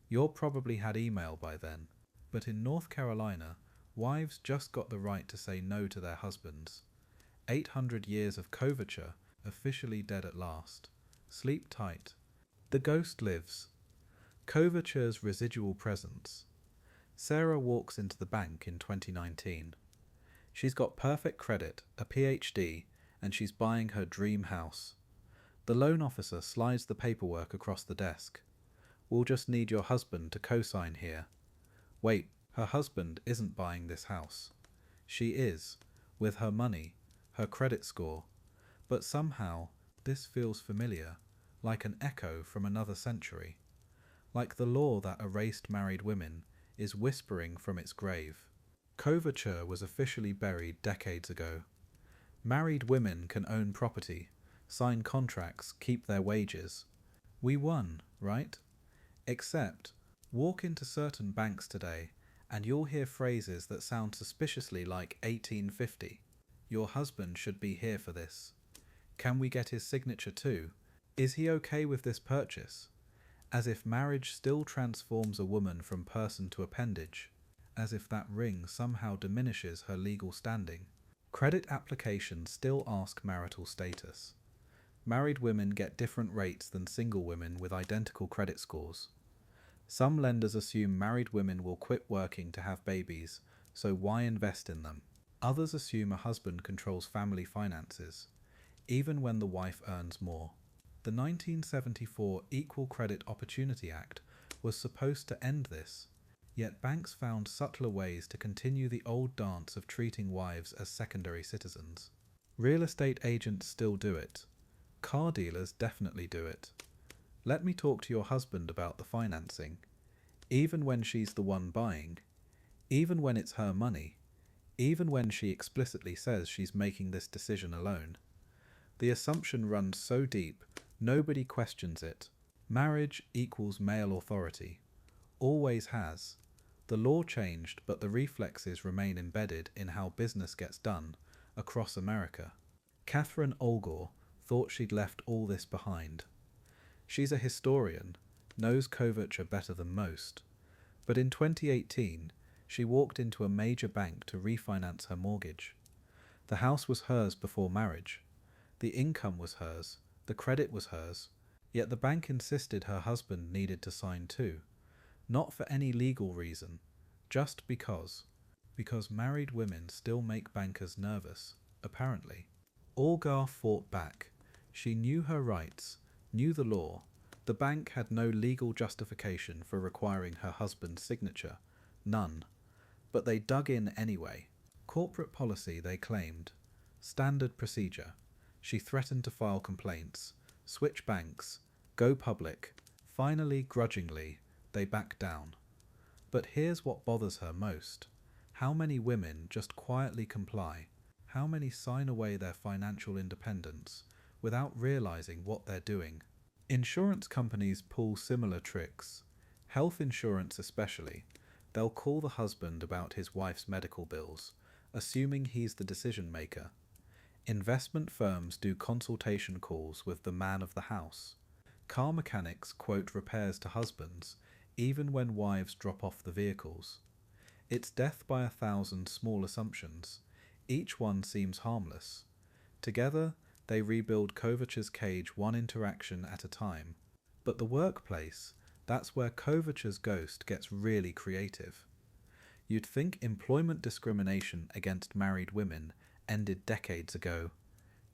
You probably had email by then. But in North Carolina, wives just got the right to say no to their husbands. 800 years of coverture officially dead at last. Sleep tight. The ghost lives. Coverture's residual presence. Sarah walks into the bank in 2019. She's got perfect credit, a PhD, and she's buying her dream house. The loan officer slides the paperwork across the desk. We'll just need your husband to co-sign here. Wait, her husband isn't buying this house. She is, with her money, her credit score. But somehow, this feels familiar, like an echo from another century. Like the law that erased married women is whispering from its grave. Coverture was officially buried decades ago. Married women can own property, sign contracts, keep their wages. We won, right? Except, walk into certain banks today and you'll hear phrases that sound suspiciously like 1850. Your husband should be here for this. Can we get his signature too? Is he okay with this purchase? As if marriage still transforms a woman from person to appendage. As if that ring somehow diminishes her legal standing. Credit applications still ask marital status. Married women get different rates than single women with identical credit scores. Some lenders assume married women will quit working to have babies, so why invest in them? Others assume a husband controls family finances, even when the wife earns more. The 1974 Equal Credit Opportunity Act was supposed to end this, yet banks found subtler ways to continue the old dance of treating wives as secondary citizens. Real estate agents still do it. Car dealers definitely do it. Let me talk to your husband about the financing. Even when she's the one buying, even when it's her money, even when she explicitly says she's making this decision alone. The assumption runs so deep, nobody questions it. Marriage equals male authority. Always has. The law changed, but the reflexes remain embedded in how business gets done across America. Catherine Olgor thought she'd left all this behind. She's a historian, knows Coverture better than most. But in 2018, she walked into a major bank to refinance her mortgage. The house was hers before marriage. The income was hers. The credit was hers. Yet the bank insisted her husband needed to sign too. Not for any legal reason, just because. Because married women still make bankers nervous, apparently. Olgar fought back. She knew her rights, knew the law. The bank had no legal justification for requiring her husband's signature. None. But they dug in anyway. Corporate policy, they claimed. Standard procedure. She threatened to file complaints, switch banks, go public. Finally, grudgingly, they back down. But here's what bothers her most. How many women just quietly comply? How many sign away their financial independence without realizing what they're doing? Insurance companies pull similar tricks. Health insurance especially. They'll call the husband about his wife's medical bills, assuming he's the decision maker. Investment firms do consultation calls with the man of the house. Car mechanics quote repairs to husbands, even when wives drop off the vehicles. It's death by 1,000 small assumptions. Each one seems harmless. Together, they rebuild Coverture's cage one interaction at a time. But the workplace, that's where Coverture's ghost gets really creative. You'd think employment discrimination against married women ended decades ago.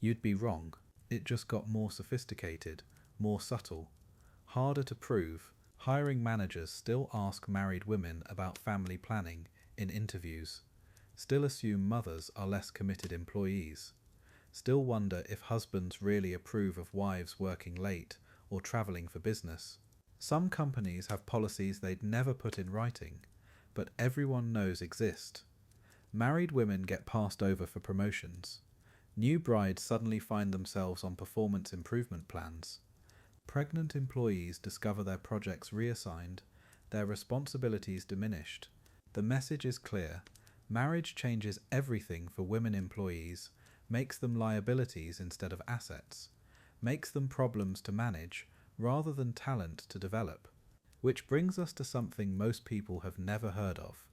You'd be wrong. It just got more sophisticated, more subtle, harder to prove. Hiring managers still ask married women about family planning in interviews, still assume mothers are less committed employees, still wonder if husbands really approve of wives working late or travelling for business. Some companies have policies they'd never put in writing, but everyone knows exist. Married women get passed over for promotions. New brides suddenly find themselves on performance improvement plans. Pregnant employees discover their projects reassigned, their responsibilities diminished. The message is clear. Marriage changes everything for women employees, makes them liabilities instead of assets, makes them problems to manage rather than talent to develop. Which brings us to something most people have never heard of.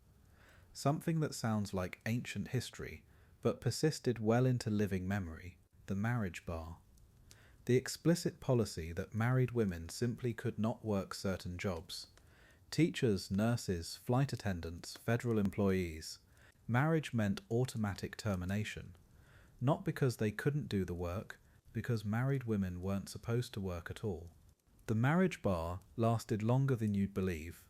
Something that sounds like ancient history, but persisted well into living memory: the marriage bar. The explicit policy that married women simply could not work certain jobs. Teachers, nurses, flight attendants, federal employees. Marriage meant automatic termination. Not because they couldn't do the work, because married women weren't supposed to work at all. The marriage bar lasted longer than you'd believe.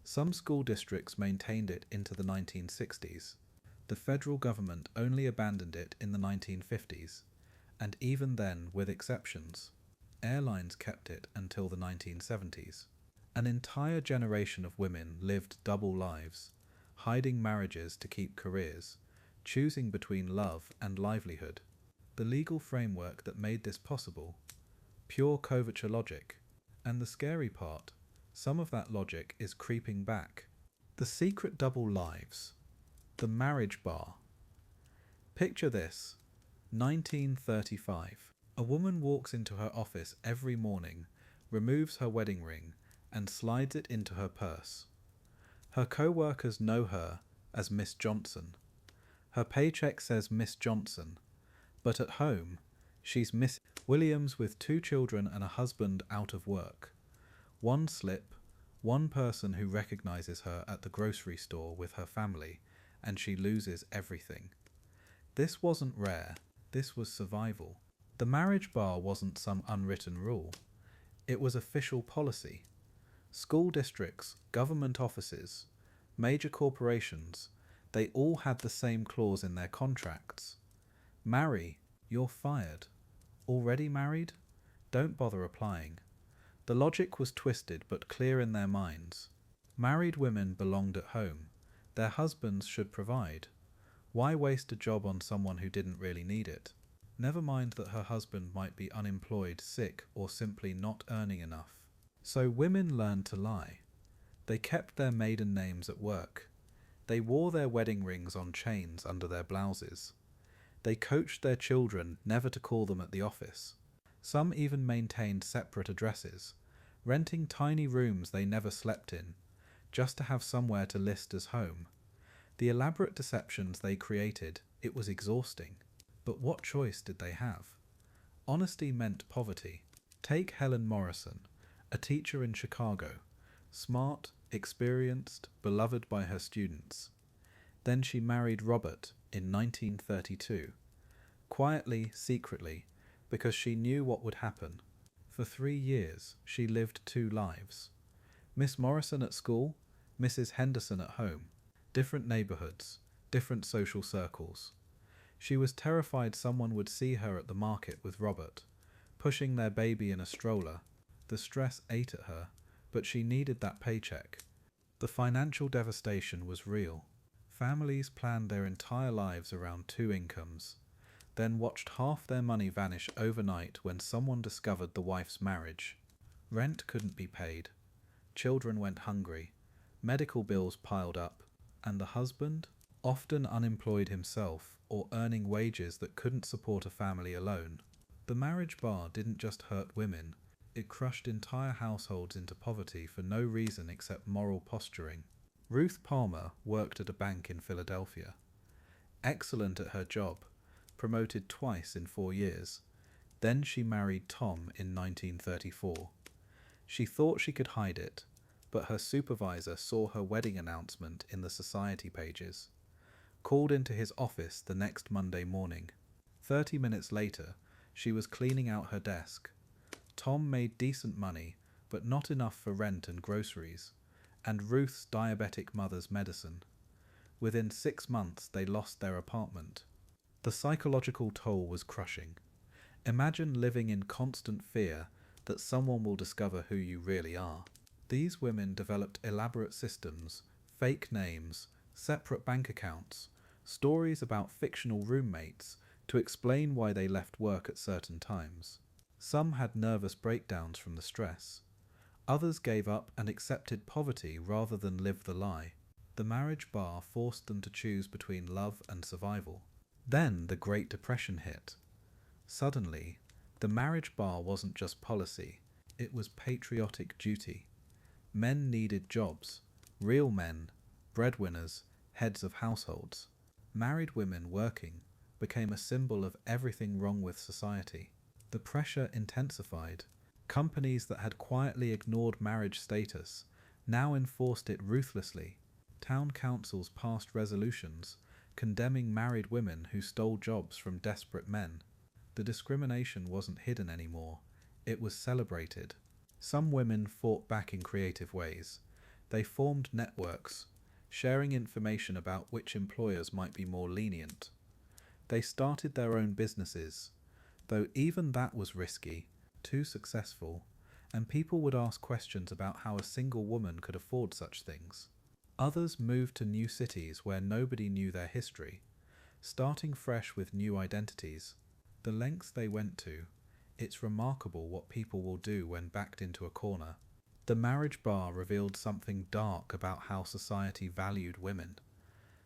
Some school districts maintained it into the 1960s. The federal government only abandoned it in the 1950s. And even then with exceptions. Airlines kept it until the 1970s. An entire generation of women lived double lives, hiding marriages to keep careers, choosing between love and livelihood. The legal framework that made this possible, pure coverture logic. And the scary part, some of that logic is creeping back. The secret double lives. The marriage bar. Picture this. 1935. A woman walks into her office every morning, removes her wedding ring, and slides it into her purse. Her co-workers know her as Miss Johnson. Her paycheck says Miss Johnson, but at home, she's Miss Williams with 2 children and a husband out of work. One slip, one person who recognizes her at the grocery store with her family, and she loses everything. This wasn't rare. This was survival. The marriage bar wasn't some unwritten rule. It was official policy. School districts, government offices, major corporations, they all had the same clause in their contracts. Marry, you're fired. Already married? Don't bother applying. The logic was twisted but clear in their minds. Married women belonged at home. Their husbands should provide. Why waste a job on someone who didn't really need it? Never mind that her husband might be unemployed, sick, or simply not earning enough. So women learned to lie. They kept their maiden names at work. They wore their wedding rings on chains under their blouses. They coached their children never to call them at the office. Some even maintained separate addresses, renting tiny rooms they never slept in, just to have somewhere to list as home. The elaborate deceptions they created, it was exhausting. But what choice did they have? Honesty meant poverty. Take Helen Morrison, a teacher in Chicago, smart, experienced, beloved by her students. Then she married Robert in 1932, quietly, secretly, because she knew what would happen. For 3 years, she lived 2 lives. Miss Morrison at school, Mrs. Henderson at home. Different neighborhoods, different social circles. She was terrified someone would see her at the market with Robert, pushing their baby in a stroller. The stress ate at her, but she needed that paycheck. The financial devastation was real. Families planned their entire lives around two incomes, then watched half their money vanish overnight when someone discovered the wife's marriage. Rent couldn't be paid, children went hungry, medical bills piled up, and the husband, often unemployed himself or earning wages that couldn't support a family alone. The marriage bar didn't just hurt women, it crushed entire households into poverty for no reason except moral posturing. Ruth Palmer worked at a bank in Philadelphia. Excellent at her job, promoted twice in 4 years. Then she married Tom in 1934. She thought she could hide it, but her supervisor saw her wedding announcement in the society pages. Called into his office the next Monday morning. 30 minutes later, she was cleaning out her desk. Tom made decent money, but not enough for rent and groceries, and Ruth's diabetic mother's medicine. Within 6 months, they lost their apartment. The psychological toll was crushing. Imagine living in constant fear that someone will discover who you really are. These women developed elaborate systems, fake names, separate bank accounts, stories about fictional roommates to explain why they left work at certain times. Some had nervous breakdowns from the stress. Others gave up and accepted poverty rather than live the lie. The marriage bar forced them to choose between love and survival. Then the Great Depression hit. Suddenly, the marriage bar wasn't just policy, it was patriotic duty. Men needed jobs, real men, breadwinners, heads of households. Married women working became a symbol of everything wrong with society. The pressure intensified. Companies that had quietly ignored marriage status now enforced it ruthlessly. Town councils passed resolutions condemning married women who stole jobs from desperate men. The discrimination wasn't hidden anymore, it was celebrated. Some women fought back in creative ways. They formed networks, sharing information about which employers might be more lenient. They started their own businesses, though even that was risky, too successful, and people would ask questions about how a single woman could afford such things. Others moved to new cities where nobody knew their history, starting fresh with new identities. The lengths they went to, it's remarkable what people will do when backed into a corner. The marriage bar revealed something dark about how society valued women.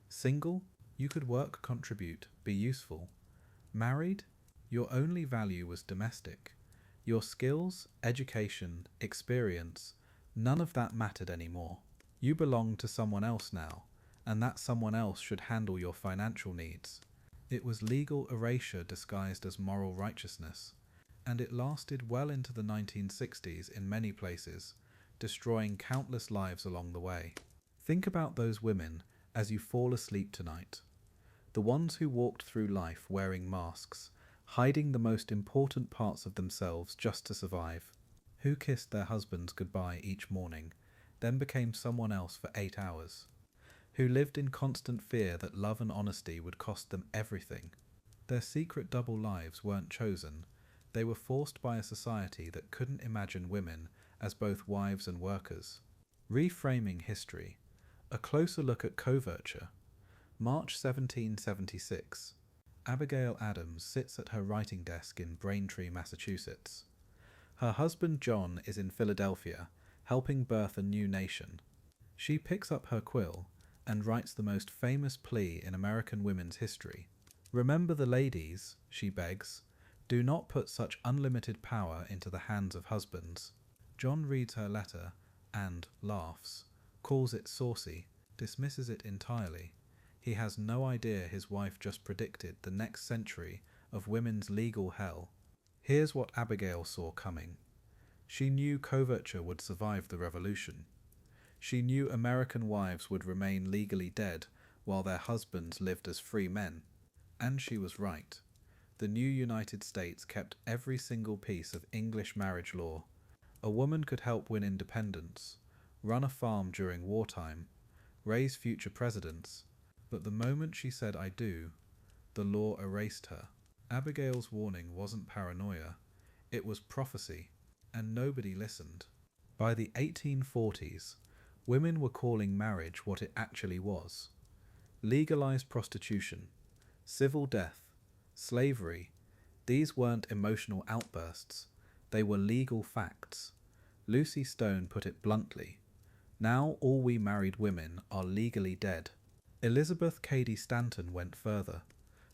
Single, you could work, contribute, be useful. Married, your only value was domestic. Your skills, education, experience, none of that mattered anymore. You belonged to someone else now, and that someone else should handle your financial needs. It was legal erasure disguised as moral righteousness, and it lasted well into the 1960s in many places, destroying countless lives along the way. Think about those women as you fall asleep tonight. The ones who walked through life wearing masks, hiding the most important parts of themselves just to survive. Who kissed their husbands goodbye each morning, then became someone else for 8 hours. Who lived in constant fear that love and honesty would cost them everything. Their secret double lives weren't chosen, they were forced by a society that couldn't imagine women as both wives and workers. Reframing history. A closer look at Coverture. March 1776. Abigail Adams sits at her writing desk in Braintree, Massachusetts. Her husband John is in Philadelphia, helping birth a new nation. She picks up her quill and writes the most famous plea in American women's history. "Remember the ladies," she begs. "Do not put such unlimited power into the hands of husbands." John reads her letter and laughs, calls it saucy, dismisses it entirely. He has no idea his wife just predicted the next century of women's legal hell. Here's what Abigail saw coming. She knew Coverture would survive the revolution. She knew American wives would remain legally dead while their husbands lived as free men. And she was right. The new United States kept every single piece of English marriage law. A woman could help win independence, run a farm during wartime, raise future presidents, but the moment she said "I do," the law erased her. Abigail's warning wasn't paranoia, it was prophecy, and nobody listened. By the 1840s, women were calling marriage what it actually was: legalized prostitution, civil death, slavery. These weren't emotional outbursts, they were legal facts. Lucy Stone put it bluntly: now all we married women are legally dead. Elizabeth Cady Stanton went further,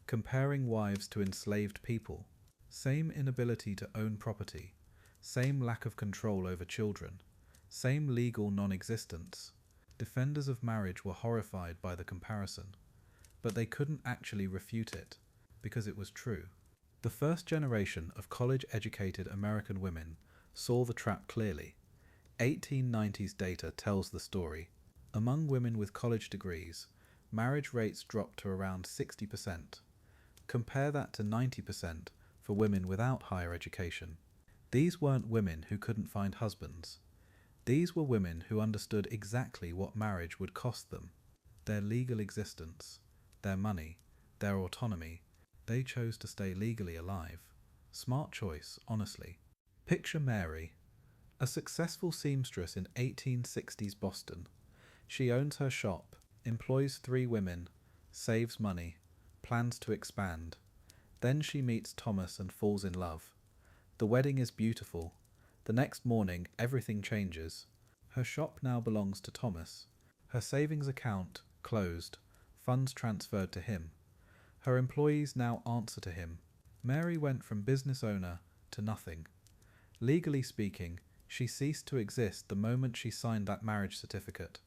comparing wives to enslaved people. Same inability to own property, same lack of control over children, same legal non-existence. Defenders of marriage were horrified by the comparison, but they couldn't actually refute it, because it was true. The first generation of college-educated American women saw the trap clearly. 1890s data tells the story. Among women with college degrees, marriage rates dropped to around 60%. Compare that to 90% for women without higher education. These weren't women who couldn't find husbands. These were women who understood exactly what marriage would cost them: their legal existence, their money, their autonomy. They chose to stay legally alive. Smart choice, honestly. Picture Mary, a successful seamstress in 1860s Boston. She owns her shop, employs 3 women, saves money, plans to expand. Then she meets Thomas and falls in love. The wedding is beautiful. The next morning, everything changes. Her shop now belongs to Thomas. Her savings account closed, funds transferred to him. Her employees now answer to him. Mary went from business owner to nothing. Legally speaking, she ceased to exist the moment she signed that marriage certificate.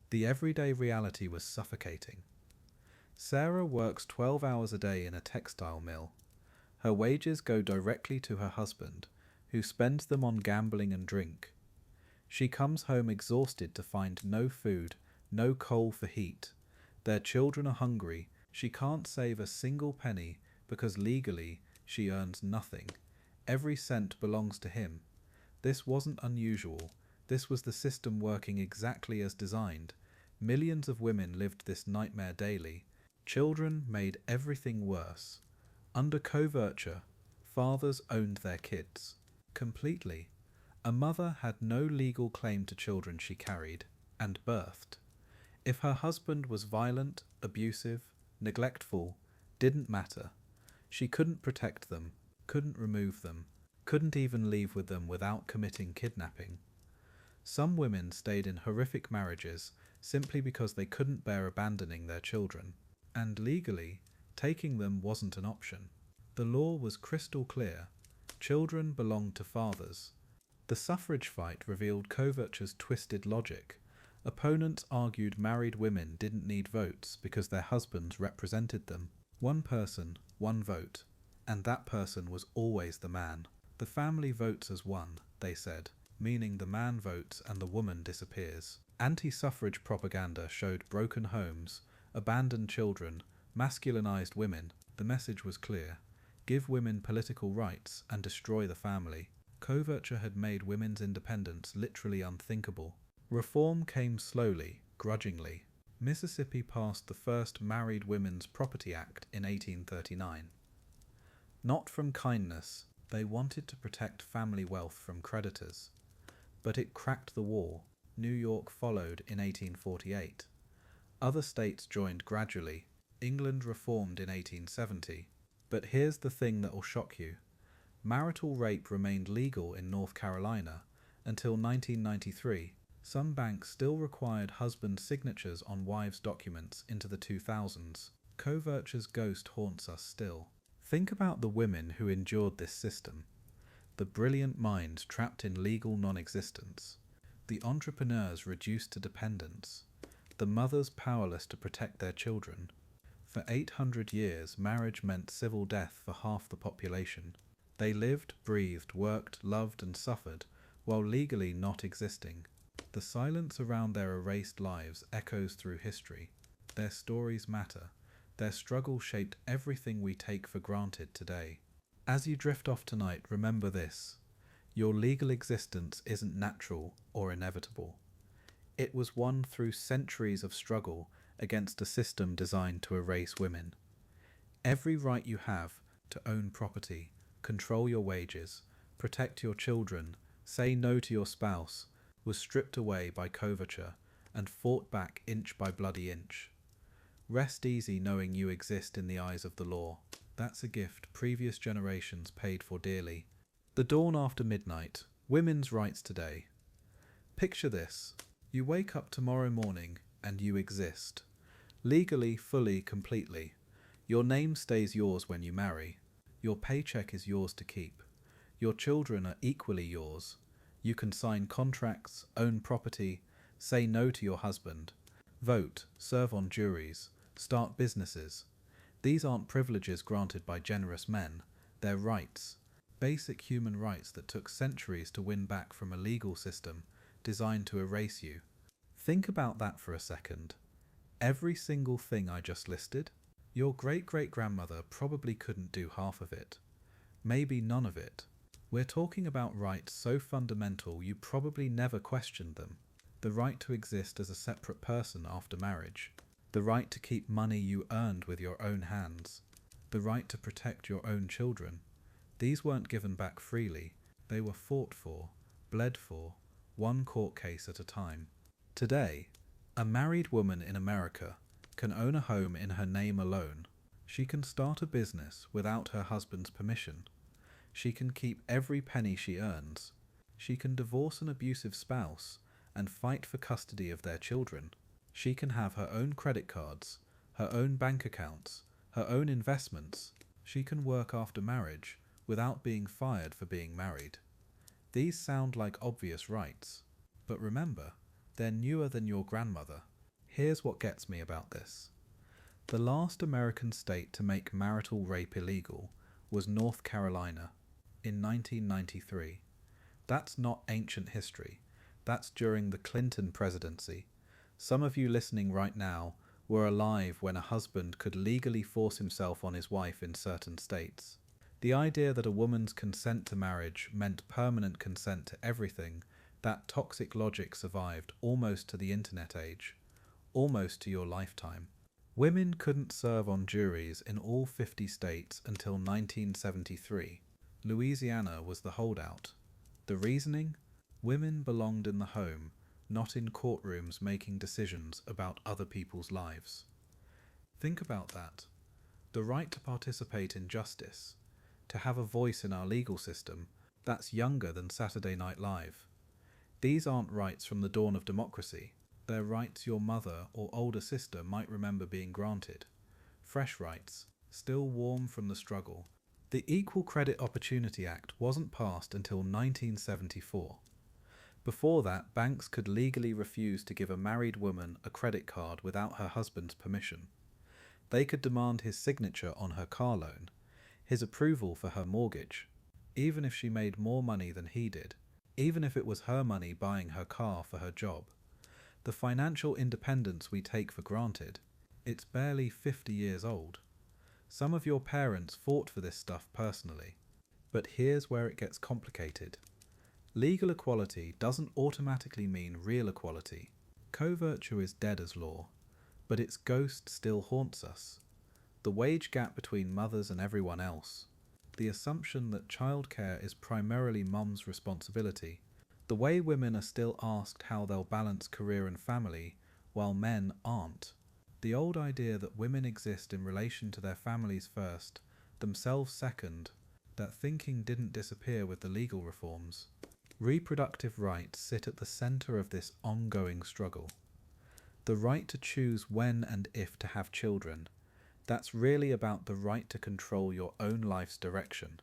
The everyday reality was suffocating. Sarah works 12 hours a day in a textile mill. Her wages go directly to her husband, who spends them on gambling and drink. She comes home exhausted to find no food, no coal for heat. Their children are hungry. She can't save a single penny because legally she earns nothing. Every cent belongs to him. This wasn't unusual. This was the system working exactly as designed. Millions of women lived this nightmare daily. Children made everything worse. Under Coverture, fathers owned their kids completely. A mother had no legal claim to children she carried and birthed. If her husband was violent, abusive, neglectful, didn't matter. She couldn't protect them, couldn't remove them, couldn't even leave with them without committing kidnapping. Some women stayed in horrific marriages simply because they couldn't bear abandoning their children, and legally, taking them wasn't an option. The law was crystal clear: children belonged to fathers. The suffrage fight revealed Coverture's twisted logic. Opponents argued married women didn't need votes because their husbands represented them. One person, one vote, and that person was always the man. The family votes as one, they said, meaning the man votes and the woman disappears. Anti-suffrage propaganda showed broken homes, abandoned children, masculinized women. The message was clear: give women political rights and destroy the family. Coverture had made women's independence literally unthinkable. Reform came slowly, grudgingly. Mississippi passed the first Married Women's Property Act in 1839. Not from kindness, they wanted to protect family wealth from creditors. But it cracked the wall. New York followed in 1848. Other states joined gradually. England reformed in 1870. But here's the thing that will shock you. Marital rape remained legal in North Carolina until 1993. Some banks still required husband signatures on wives' documents into the 2000s. Coverture's ghost haunts us still. Think about the women who endured this system. The brilliant minds trapped in legal non-existence. The entrepreneurs reduced to dependence. The mothers powerless to protect their children. For 800 years, marriage meant civil death for half the population. They lived, breathed, worked, loved and suffered, while legally not existing. The silence around their erased lives echoes through history. Their stories matter. Their struggle shaped everything we take for granted today. As you drift off tonight, remember this: your legal existence isn't natural or inevitable. It was won through centuries of struggle against a system designed to erase women. Every right you have to own property, control your wages, protect your children, say no to your spouse, was stripped away by coverture and fought back inch by bloody inch. Rest easy knowing you exist in the eyes of the law. That's a gift previous generations paid for dearly. The dawn after midnight. Women's rights today. Picture this. You wake up tomorrow morning and you exist. Legally, fully, completely. Your name stays yours when you marry. Your paycheck is yours to keep. Your children are equally yours. You can sign contracts, own property, say no to your husband, vote, serve on juries, start businesses. These aren't privileges granted by generous men. They're rights. Basic human rights that took centuries to win back from a legal system designed to erase you. Think about that for a second. Every single thing I just listed, your great-great-grandmother probably couldn't do half of it. Maybe none of it. We're talking about rights so fundamental you probably never questioned them. The right to exist as a separate person after marriage. The right to keep money you earned with your own hands. The right to protect your own children. These weren't given back freely. They were fought for, bled for, one court case at a time. Today, a married woman in America can own a home in her name alone. She can start a business without her husband's permission. She can keep every penny she earns. She can divorce an abusive spouse and fight for custody of their children. She can have her own credit cards, her own bank accounts, her own investments. She can work after marriage without being fired for being married. These sound like obvious rights, but remember, they're newer than your grandmother. Here's what gets me about this. The last American state to make marital rape illegal was North Carolina in 1993. That's not ancient history. That's during the Clinton presidency. Some of you listening right now were alive when a husband could legally force himself on his wife in certain states. The idea that a woman's consent to marriage meant permanent consent to everything, that toxic logic survived almost to the internet age, almost to your lifetime. Women couldn't serve on juries in all 50 states until 1973. Louisiana was the holdout. The reasoning? Women belonged in the home, not in courtrooms making decisions about other people's lives. Think about that. The right to participate in justice, to have a voice in our legal system, that's younger than Saturday Night Live. These aren't rights from the dawn of democracy. They're rights your mother or older sister might remember being granted. Fresh rights, still warm from the struggle. The Equal Credit Opportunity Act wasn't passed until 1974. Before that, banks could legally refuse to give a married woman a credit card without her husband's permission. They could demand his signature on her car loan, his approval for her mortgage, even if she made more money than he did, even if it was her money buying her car for her job. The financial independence we take for granted, it's barely 50 years old. Some of your parents fought for this stuff personally. But here's where it gets complicated. Legal equality doesn't automatically mean real equality. Coverture is dead as law, but its ghost still haunts us. The wage gap between mothers and everyone else. The assumption that childcare is primarily mum's responsibility. The way women are still asked how they'll balance career and family, while men aren't. The old idea that women exist in relation to their families first, themselves second, that thinking didn't disappear with the legal reforms. Reproductive rights sit at the center of this ongoing struggle. The right to choose when and if to have children, that's really about the right to control your own life's direction.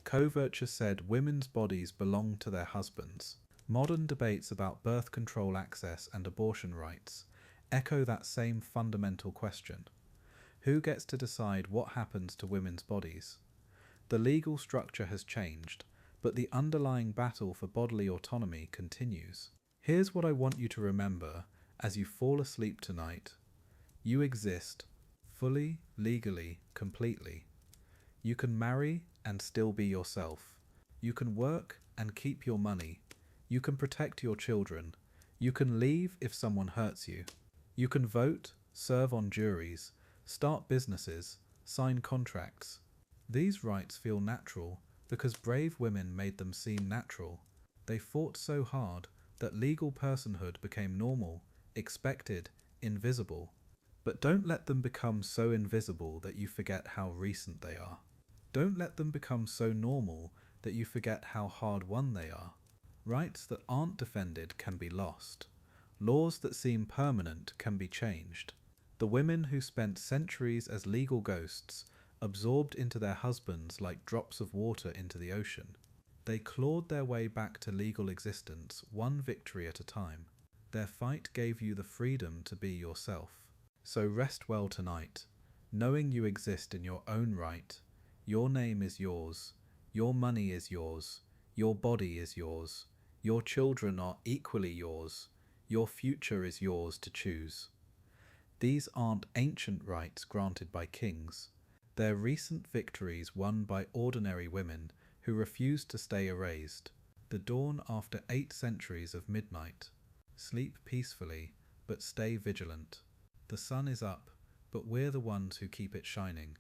Coverture said women's bodies belong to their husbands. Modern debates about birth control access and abortion rights echo that same fundamental question. Who gets to decide what happens to women's bodies? The legal structure has changed, but the underlying battle for bodily autonomy continues. Here's what I want you to remember as you fall asleep tonight. You exist, fully, legally, completely. You can marry and still be yourself. You can work and keep your money. You can protect your children. You can leave if someone hurts you. You can vote, serve on juries, start businesses, sign contracts. These rights feel natural because brave women made them seem natural. They fought so hard that legal personhood became normal, expected, invisible. But don't let them become so invisible that you forget how recent they are. Don't let them become so normal that you forget how hard-won they are. Rights that aren't defended can be lost. Laws that seem permanent can be changed. The women who spent centuries as legal ghosts, absorbed into their husbands like drops of water into the ocean. They clawed their way back to legal existence, one victory at a time. Their fight gave you the freedom to be yourself. So rest well tonight, knowing you exist in your own right. Your name is yours. Your money is yours. Your body is yours. Your children are equally yours. Your future is yours to choose. These aren't ancient rights granted by kings. They're recent victories won by ordinary women who refuse to stay erased. The dawn after 8 centuries of midnight. Sleep peacefully, but stay vigilant. The sun is up, but we're the ones who keep it shining.